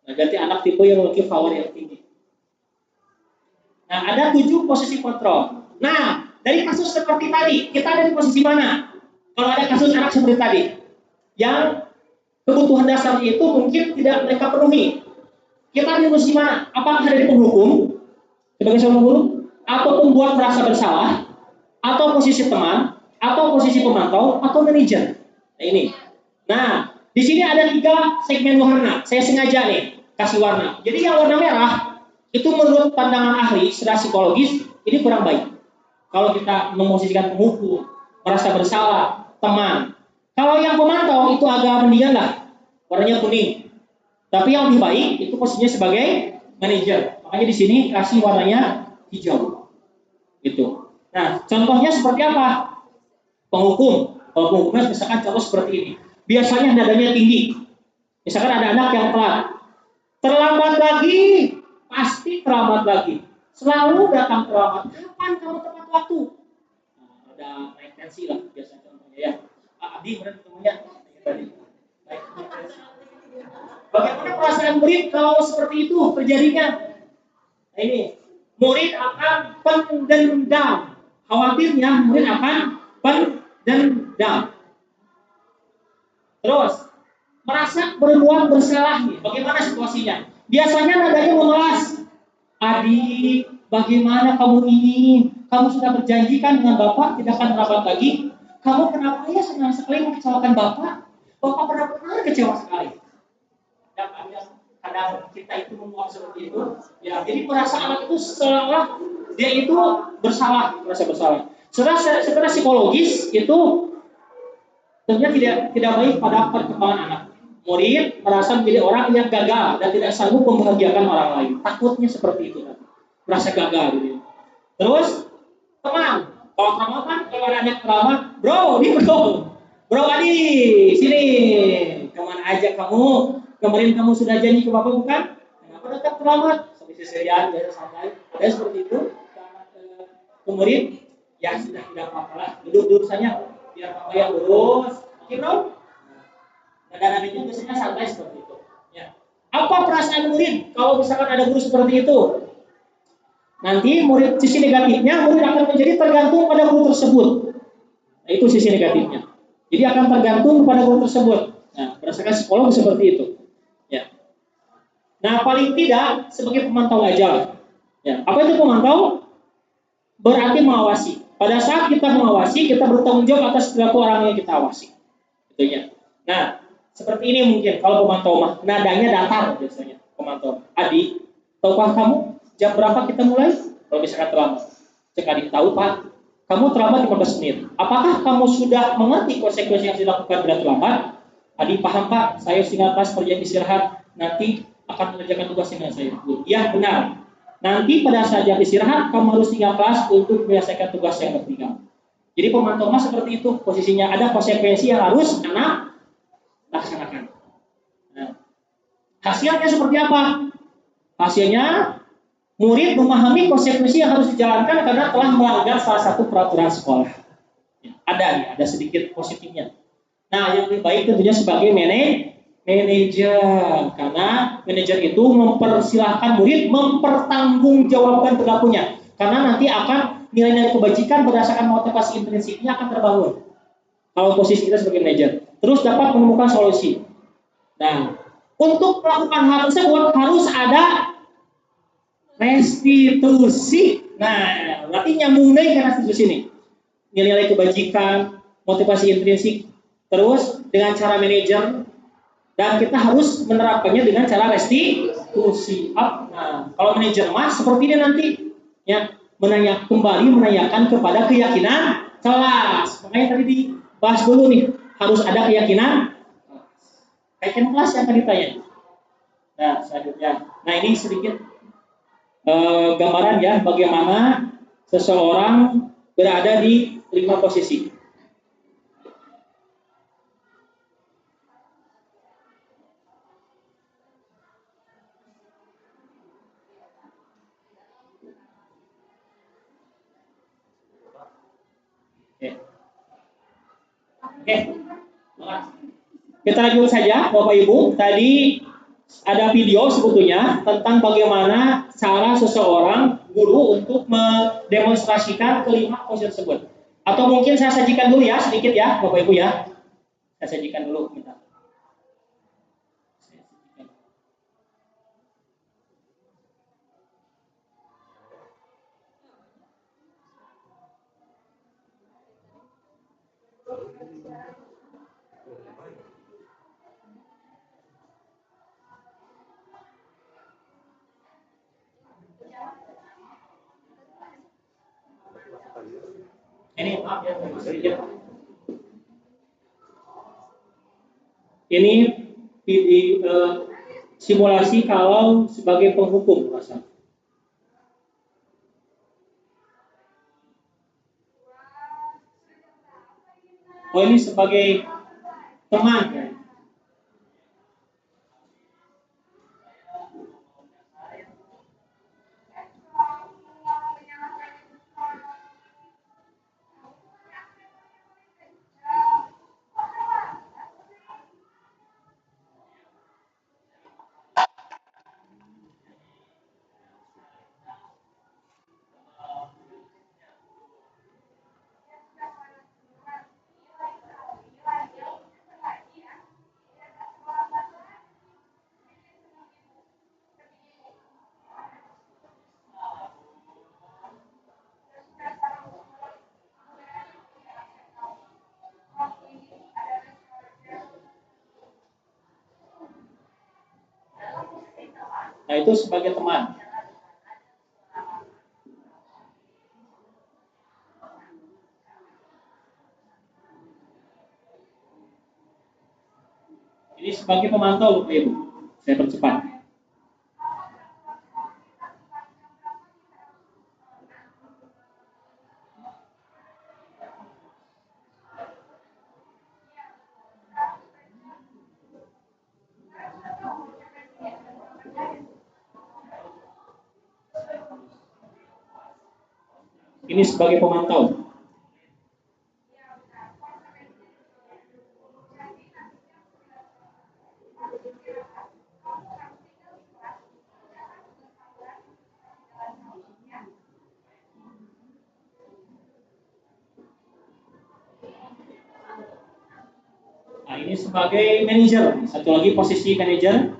Nah, berarti anak tipe yang memiliki power yang tinggi. Nah, ada 7 posisi kontrol. Nah, dari kasus seperti tadi, kita ada di posisi mana? Kalau ada kasus anak seperti tadi, yang kebutuhan dasar itu mungkin tidak mereka penuhi. Kita ada di posisi mana? Apakah ada di penghukum, sebagai seorang guru, atau pembuat merasa bersalah, atau posisi teman, atau posisi pemantau, atau manajer? Nah, ini. Nah, di sini ada 3 segmen warna. Saya sengaja nih kasih warna. Jadi yang warna merah itu menurut pandangan ahli secara psikologis ini kurang baik. Kalau kita memosisikan penghukum, merasa bersalah, teman. Kalau yang pemantau itu agak mendingan lah, warnanya kuning. Tapi yang lebih baik itu posisinya sebagai manajer. Makanya di sini kasih warnanya hijau. Gitu. Nah, contohnya seperti apa? Penghukum. Kalau penghukumnya misalkan contoh seperti ini. Biasanya nadanya tinggi. Misalkan ada anak yang telat. Terlambat lagi, pasti terlambat lagi. Selalu datang terlambat. Kapan kamu tepat waktu? Nah, ada naik tensi lah biasanya contohnya ya. Adi benar ketemunya. Naik tensi. Bagaimana perasaan murid kalau seperti itu terjadinya? Nah, ini murid akan pendendam. Khawatirnya murid akan pendendam. Terus merasa berbuat bersalah nih. Bagaimana situasinya? Biasanya nadanya memelas. Adik, bagaimana kamu ini? Kamu sudah berjanjikan dengan Bapak tidak akan terlambat lagi. Kamu kenapa ya senang sekali mengecewakan Bapak? Bapak benar-benar kecewa sekali. Kadang kita itu memuat seperti itu. Ya, jadi merasa anak itu seolah dia itu bersalah, merasa bersalah. Secara psikologis itu tentunya tidak baik pada perkembangan anak. Murid merasa menjadi orang yang gagal dan tidak sanggup membahagiakan orang lain. Takutnya seperti itu, merasa gagal gitu. Terus teman, kalau teman kan kalau ada anak terlambat, bro, Adi, sini, kemana aja kamu? Kemarin kamu sudah janji ke Bapak bukan? Kenapa datang terlambat? Sampai seserian, biasa santai. Ada seperti itu. Ke murid, ya sudah tidak apa-apa lah. Duduk saja, biar Bapak yang urus. Oke bro? Kadang-kadang itu biasanya santai seperti itu. Ya. Apa perasaan murid kalau misalkan ada guru seperti itu? Nanti murid sisi negatifnya, murid akan menjadi tergantung pada guru tersebut. Nah, itu sisi negatifnya. Jadi akan tergantung pada guru tersebut. Nah, berdasarkan psikolog seperti itu. Ya. Nah, paling tidak sebagai pemantau aja. Ya. Apa itu pemantau? Berarti mengawasi. Pada saat kita mengawasi, kita bertanggung jawab atas perilaku orang yang kita awasi. Gitu ya. Nah, seperti ini mungkin kalau pemantau mah nadanya datar biasanya pemantau. Adi, Tahukah kamu jam berapa kita mulai? Kalau misalkan terlambat. Cek adik, tahu Pak. Kamu terlambat 15 menit. Apakah kamu sudah mengerti konsekuensi yang dilakukan bila terlambat? Adik paham Pak, saya tinggal kelas pergi istirahat. Nanti akan mengerjakan tugas dengan saya. Ya benar. Nanti pada saat jam istirahat, kamu harus tinggal kelas untuk menyelesaikan tugas yang tertinggal. Jadi pemantau mas seperti itu. Posisinya ada konsekuensi yang harus anak laksanakan. Nah, hasilnya seperti apa? Hasilnya murid memahami konsekuensi yang harus dijalankan karena telah melanggar salah satu peraturan sekolah. Ada sedikit positifnya. Nah, yang lebih baik tentunya sebagai manajer, karena manajer itu mempersilahkan murid mempertanggungjawabkan perilakunya, karena nanti akan nilai-nilai kebajikan berdasarkan motivasi intrinsiknya akan terbangun. Kalau posisi kita sebagai manajer, terus dapat menemukan solusi. Nah, untuk melakukan hal tersebut harus ada restitusi. Nah, berarti nyambung nih ke restitusi ini. Nilai-nilai kebajikan, motivasi intrinsik, terus dengan cara manajer, dan kita harus menerapkannya dengan cara restitusi. Nah, kalau manajer mas seperti ini nanti, ya kembali menanyakan kepada keyakinan kelas. Makanya tadi dibahas dulu nih, harus ada keyakinan kelas yang tadi tanya. Nah, selanjutnya, nah ini sedikit gambaran ya bagaimana seseorang berada di 5 posisi. Oke. Kita lanjut saja Bapak Ibu. Tadi ada video sebetulnya tentang bagaimana cara seseorang guru untuk mendemonstrasikan kelima posisi tersebut. Atau mungkin saya sajikan dulu ya sedikit ya Bapak Ibu ya. Saya sajikan dulu bentar. Ini maaf ya, sedikit. Ini simulasi kalau sebagai penghukum rasa. Oh ini sebagai teman ya. Nah itu sebagai teman. Ini sebagai pemantau Bapak Ibu. Saya percepat. Ini sebagai pemantau. Nah, ini sebagai manajer. Satu lagi posisi manajer.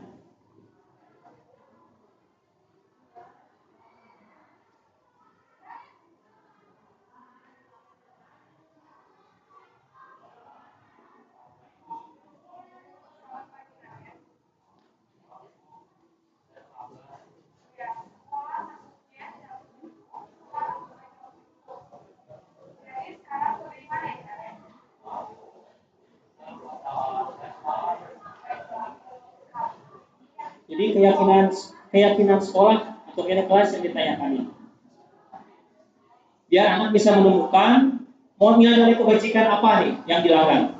Jadi keyakinan sekolah atau keyakinan kelas yang ditanyakan ini. Biar anak bisa menemukan mau nilai dari kebajikan apa nih yang dilanggar.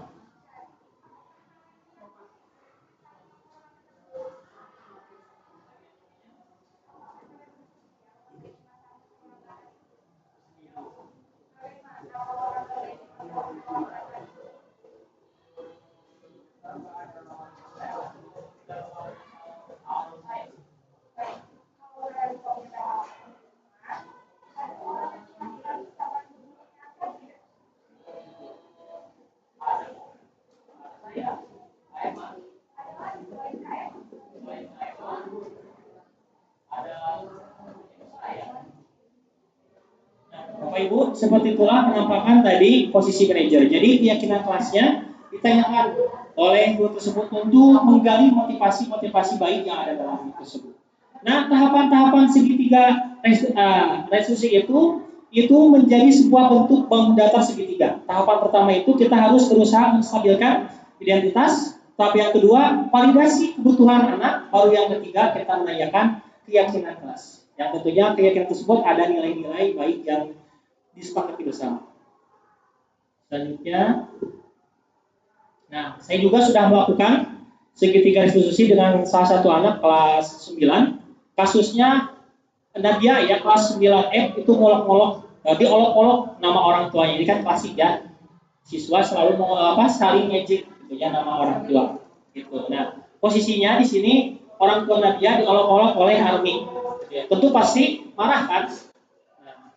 Bapak Ibu, seperti itulah penampakan tadi posisi manajer. Jadi keyakinan kelasnya ditanyakan oleh guru tersebut untuk menggali motivasi-motivasi baik yang ada dalam guru tersebut. Nah, tahapan-tahapan segitiga resolusi itu menjadi sebuah bentuk bangun dasar segitiga. Tahapan pertama itu kita harus berusaha menstabilkan identitas. Tahap yang kedua, validasi kebutuhan anak. Baru yang ketiga, kita menanyakan keyakinan kelas. Yang tentunya keyakinan tersebut ada nilai-nilai baik yang disepakati bersama. Selanjutnya, nah saya juga sudah melakukan segitiga diskusi dengan salah satu anak kelas 9. Kasusnya Nadia ya kelas 9F itu ngolok-ngolok, diolok-olok nama orang tuanya. Ini kan klasik ya. Siswa selalu mau saling ngejek gitu ya nama orang tua. Gitu. Nah, posisinya di sini orang tua Nadia diolok-olok oleh Armi. Ya, tentu pasti marah kan?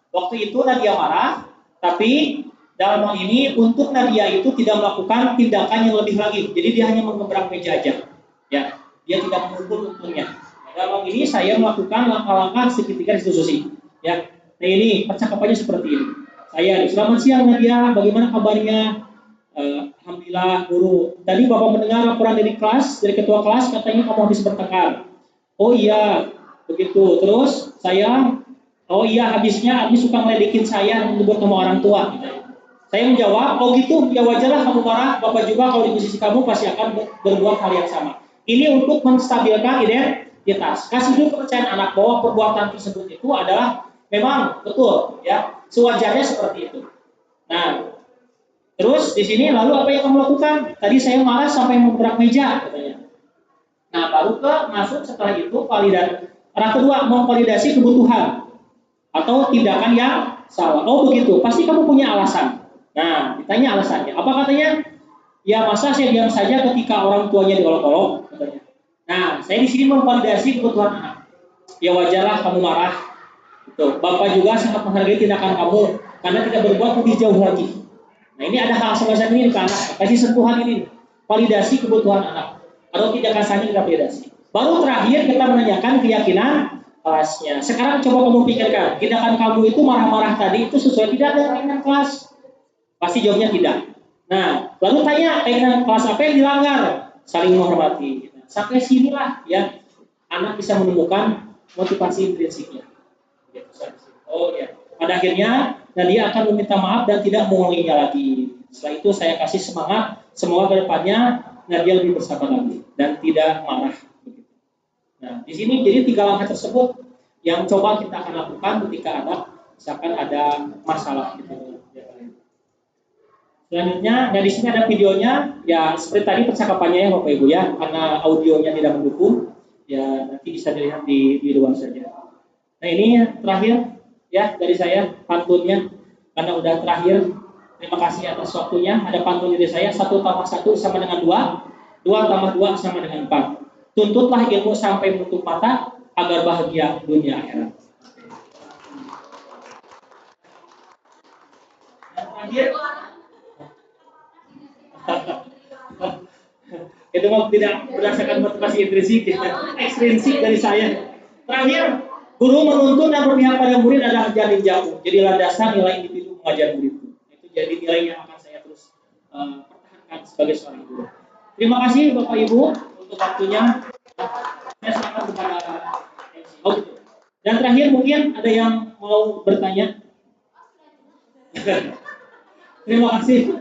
Waktu itu Nadia marah, tapi dalam hal ini untuk Nadia itu tidak melakukan tindakan yang lebih lagi. Jadi dia hanya menggebrak meja aja. Ya, dia tidak memukul untungnya. Dalam hal ini saya melakukan langkah-langkah segitiga diskusi. Ya, nah ini percakapannya seperti ini. Saya, selamat siang Nadia, bagaimana kabarnya? Alhamdulillah guru. Tadi Bapak mendengar laporan dari kelas, dari ketua kelas katanya kamu habis bertengkar. Oh iya, begitu. Terus saya oh iya, habisnya Abi suka ngeledekin saya dan menyebut nama orang tua. Saya menjawab, oh gitu, ya wajarlah kamu marah. Bapak juga kalau di posisi kamu pasti akan berbuat hal yang sama. Ini untuk menstabilkan identitas. Kasih dulu kepercayaan anak bahwa perbuatan tersebut itu adalah memang betul, ya sewajarnya seperti itu. Nah, terus di sini lalu apa yang kamu lakukan? Tadi saya marah sampai menggerak meja, katanya. Nah, baru masuk setelah itu validasi. Arah kedua, memvalidasi kebutuhan atau tindakan yang salah. Oh begitu, pasti kamu punya alasan. Nah, ditanya alasannya. Apa katanya? Ya masa saya diam saja ketika orang tuanya diolok-olok, katanya. Nah, saya di sini memvalidasi kebutuhan anak. Ya wajarlah kamu marah. Gitu. Bapak juga sangat menghargai tindakan kamu karena tidak berbuat lebih jauh lagi. Nah, ini ada hal semacam ini ke anak. Kasih sentuhan ini. Validasi kebutuhan anak. Atau tindakan saja kita validasi. Baru terakhir kita menanyakan keyakinan kelasnya. Sekarang coba kamu pikirkan, tindakan kamu itu marah-marah tadi itu sesuai tidak dengan keyakinan kelas? Pasti jawabnya tidak. Nah, lalu tanya keyakinan kelas apa yang dilanggar? Saling menghormati. Sampai sinilah ya, anak bisa menemukan motivasi intrinsipnya. Oh ya, pada akhirnya dia akan meminta maaf dan tidak mengulanginya lagi. Setelah itu saya kasih semangat, semoga kedepannya Nadia lebih bersabar lagi dan tidak marah. Nah, di sini jadi 3 langkah tersebut yang coba kita akan lakukan ketika anak misalkan ada masalah gitu. Selanjutnya, nah di sini ada videonya, ya seperti tadi percakapannya ya Bapak Ibu ya, karena audionya tidak mendukung, ya nanti bisa dilihat di luar saja. Nah ini terakhir ya dari saya pantunnya, karena udah terakhir. Terima kasih atas waktunya. Ada pantun dari saya, 1 tambah 1 sama dengan 2, 2 tambah 2 sama dengan 4. Tuntutlah ilmu sampai menutup mata agar bahagia dunia akhirat. Dan terakhir, itu mau tidak berdasarkan motivasi intrinsik, ekstrinsik dari saya. Terakhir, guru menuntun dan berpihak pada murid adalah janin jauh. Jadilah dasar nilai individu mengajar murid. Itu jadi nilai yang akan saya terus pertahankan sebagai seorang guru. Terima kasih Bapak Ibu untuk waktunya. Saya serahkan kepada MC. Oh gitu. Dan terakhir mungkin ada yang mau bertanya. Terima kasih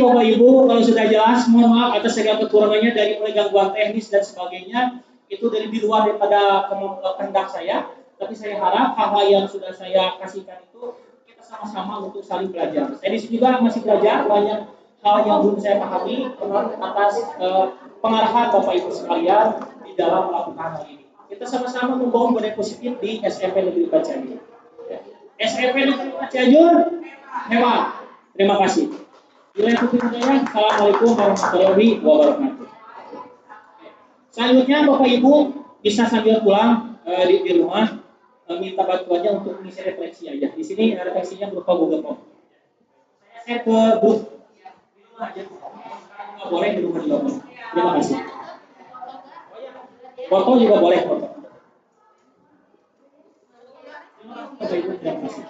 Bapak Ibu. Kalau sudah jelas, mohon maaf atas segala kekurangannya dari mulai gangguan teknis dan sebagainya. itu di luar daripada kehendak saya, tapi saya harap hal-hal yang sudah saya kasihkan itu kita sama-sama untuk saling belajar. Saya di sini juga masih belajar banyak hal yang belum saya pahami atas pengarahan Bapak Ibu sekalian di dalam melakukan hal ini. Kita sama-sama membangun budaya positif di SMP Negeri 4 Cianjur. SMP Negeri 4 Cianjur hebat. Terima kasih. Assalamualaikum warahmatullahi wabarakatuh. Selanjutnya Bapak Ibu bisa sambil pulang di rumah minta bantuannya untuk mengisi refleksi aja. Di sini refleksinya berupa Google Form. Saya ke grup di rumah aja. Nggak boleh di rumah juga. Terima kasih. Foto juga boleh foto. Bapak Ibu terima kasih.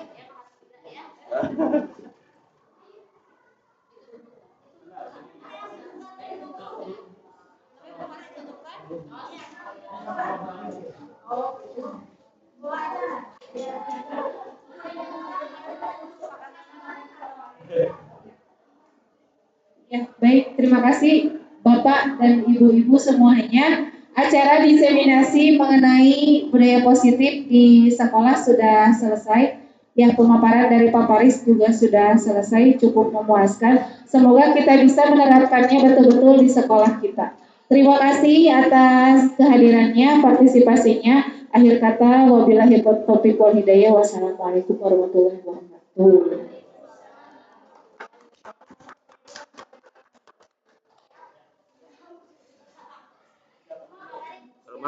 Ya, baik, terima kasih Bapak dan Ibu-ibu semuanya. Acara diseminasi mengenai budaya positif di sekolah sudah selesai. Yang pemaparan dari Pak Paris juga sudah selesai, cukup memuaskan. Semoga kita bisa menerapkannya betul-betul di sekolah kita. Terima kasih atas kehadirannya, partisipasinya. Akhir kata, wabillahi taufiq wal hidayah. Wassalamualaikum warahmatullahi wabarakatuh.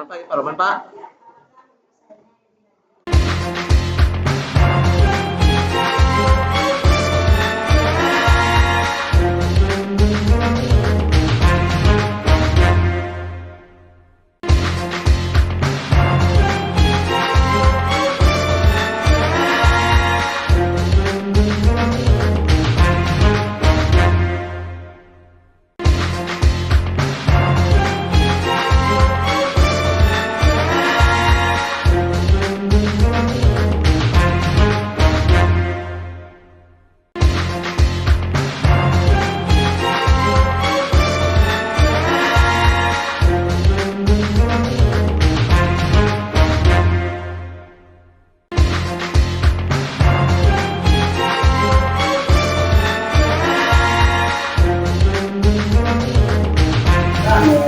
Pak Roman, Pak.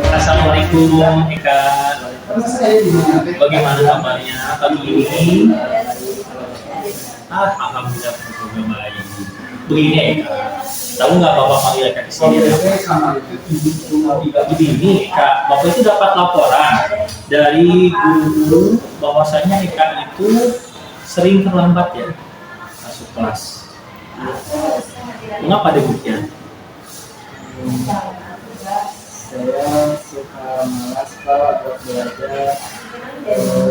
Assalamualaikum Eka. Bagaimana kabarnya pagi ini? Alhamdulillah juga baik. Begini Eka, tahu nggak Bapak panggil Eka di sini? Begini Eka, Bapak itu dapat laporan dari guru bahwasanya Eka itu sering terlambat ya masuk kelas. Mengapa demikian? Saya suka malas Pak buat belajar,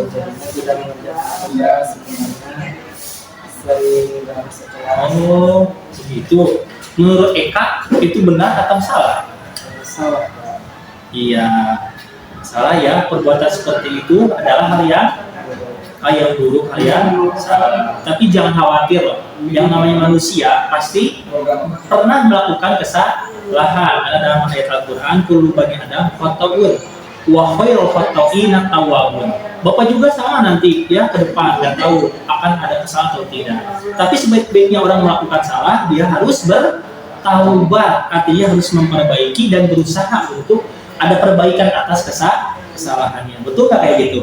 jadinya tidak mengerjakan tugas sebenarnya sering dalam sekolah. Oh, begitu. Menurut Eka itu benar atau salah? Salah Pak. Iya, salah ya. Perbuatan seperti itu adalah hal yang buruk, hal yang salah. Tapi jangan khawatir loh. Yang namanya manusia pasti pernah melakukan kesalahan. Ada dalam ayat Al-Quran, kullu bani Adam khata'un wa khairul khata'ina tawwabun. Bapak juga sama nanti ya ke depan, nggak tahu akan ada kesalahan atau tidak. Tapi sebaik-baiknya orang melakukan salah, dia harus bertaubat, artinya harus memperbaiki dan berusaha untuk ada perbaikan atas kesalahannya. Betul nggak kayak gitu?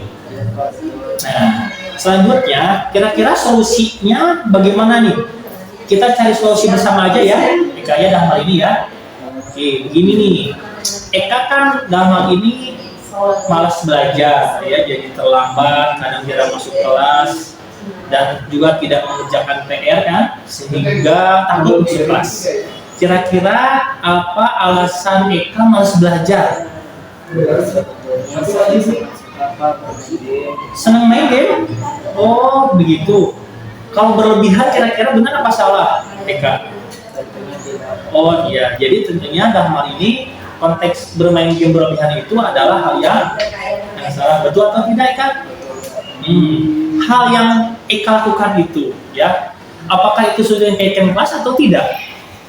Nah, selanjutnya kira-kira solusinya bagaimana nih? Kita cari solusi bersama aja ya. Eka ya dalam hal ini ya. Oke, begini nih. Eka kan dalam hal ini malas belajar ya, jadi terlambat, kadang jarang masuk kelas dan juga tidak mengerjakan PR kan, sehingga takut masuk kelas. Kira-kira apa alasan Eka malas belajar? Senang main game? Oh, begitu. Kalau berlebihan kira-kira benar apa salah, Eka? Oh iya, jadi tentunya dalam hal ini konteks bermain game berlebihan itu adalah hal yang salah. Betul atau tidak, Eka? Hal yang Eka lakukan itu, ya, apakah itu sudah kaitkan kelas atau tidak?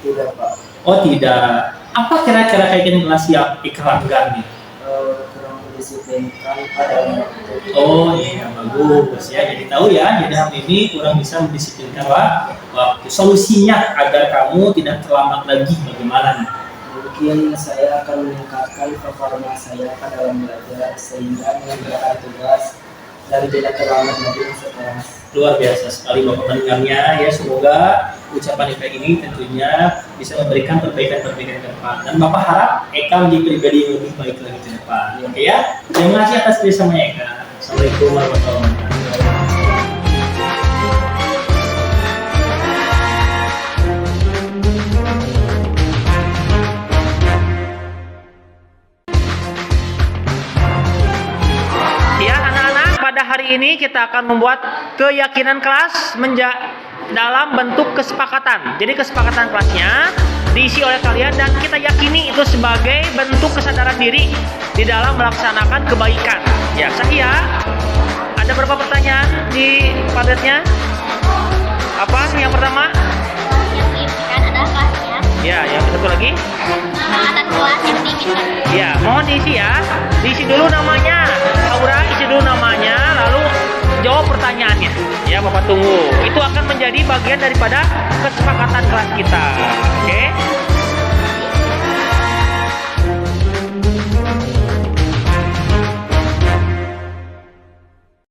Tidak Pak. Oh tidak. Apa kira-kira kaitkan kelas yang Eka lakukan nih? Kurang lebih mendisiplinkan pada waktu. Oh iya, bagus ya. Jadi tahu ya, jadi hari ini kurang bisa mendisiplinkan waktu. Solusinya agar kamu tidak terlambat lagi bagaimana nih? Mungkin saya akan meningkatkan performa saya dalam belajar sehingga mengerjakan tugas dan tidak terlambat lagi masuk kelas. Luar biasa sekali Bapak mendengarnya ya, semoga ucapan Eka ini tentunya bisa memberikan perbaikan-perbaikan ke depan, dan Bapak harap Eka menjadi pribadi yang lebih baik lagi ke depan. Oke ya, terima kasih atas kerjasamanya Eka. Assalamualaikum warahmatullahi wabarakatuh. Ya anak-anak, pada hari ini kita akan membuat keyakinan kelas dalam bentuk kesepakatan. Jadi kesepakatan kelasnya diisi oleh kalian dan kita yakini itu sebagai bentuk kesadaran diri di dalam melaksanakan kebaikan. Ya, Sahia, ada berapa pertanyaan di padatnya? Apa? Yang pertama? Yang diimpikan adalah kelasnya. Ya, yang satu lagi? Nama anak kelas yang diimpikan. Ya, mohon diisi ya. Diisi dulu namanya. Aura, isi dulu namanya, lalu jawab pertanyaannya. Ya, Bapak tunggu. Itu akan menjadi bagian daripada kesepakatan kelas kita. Oke?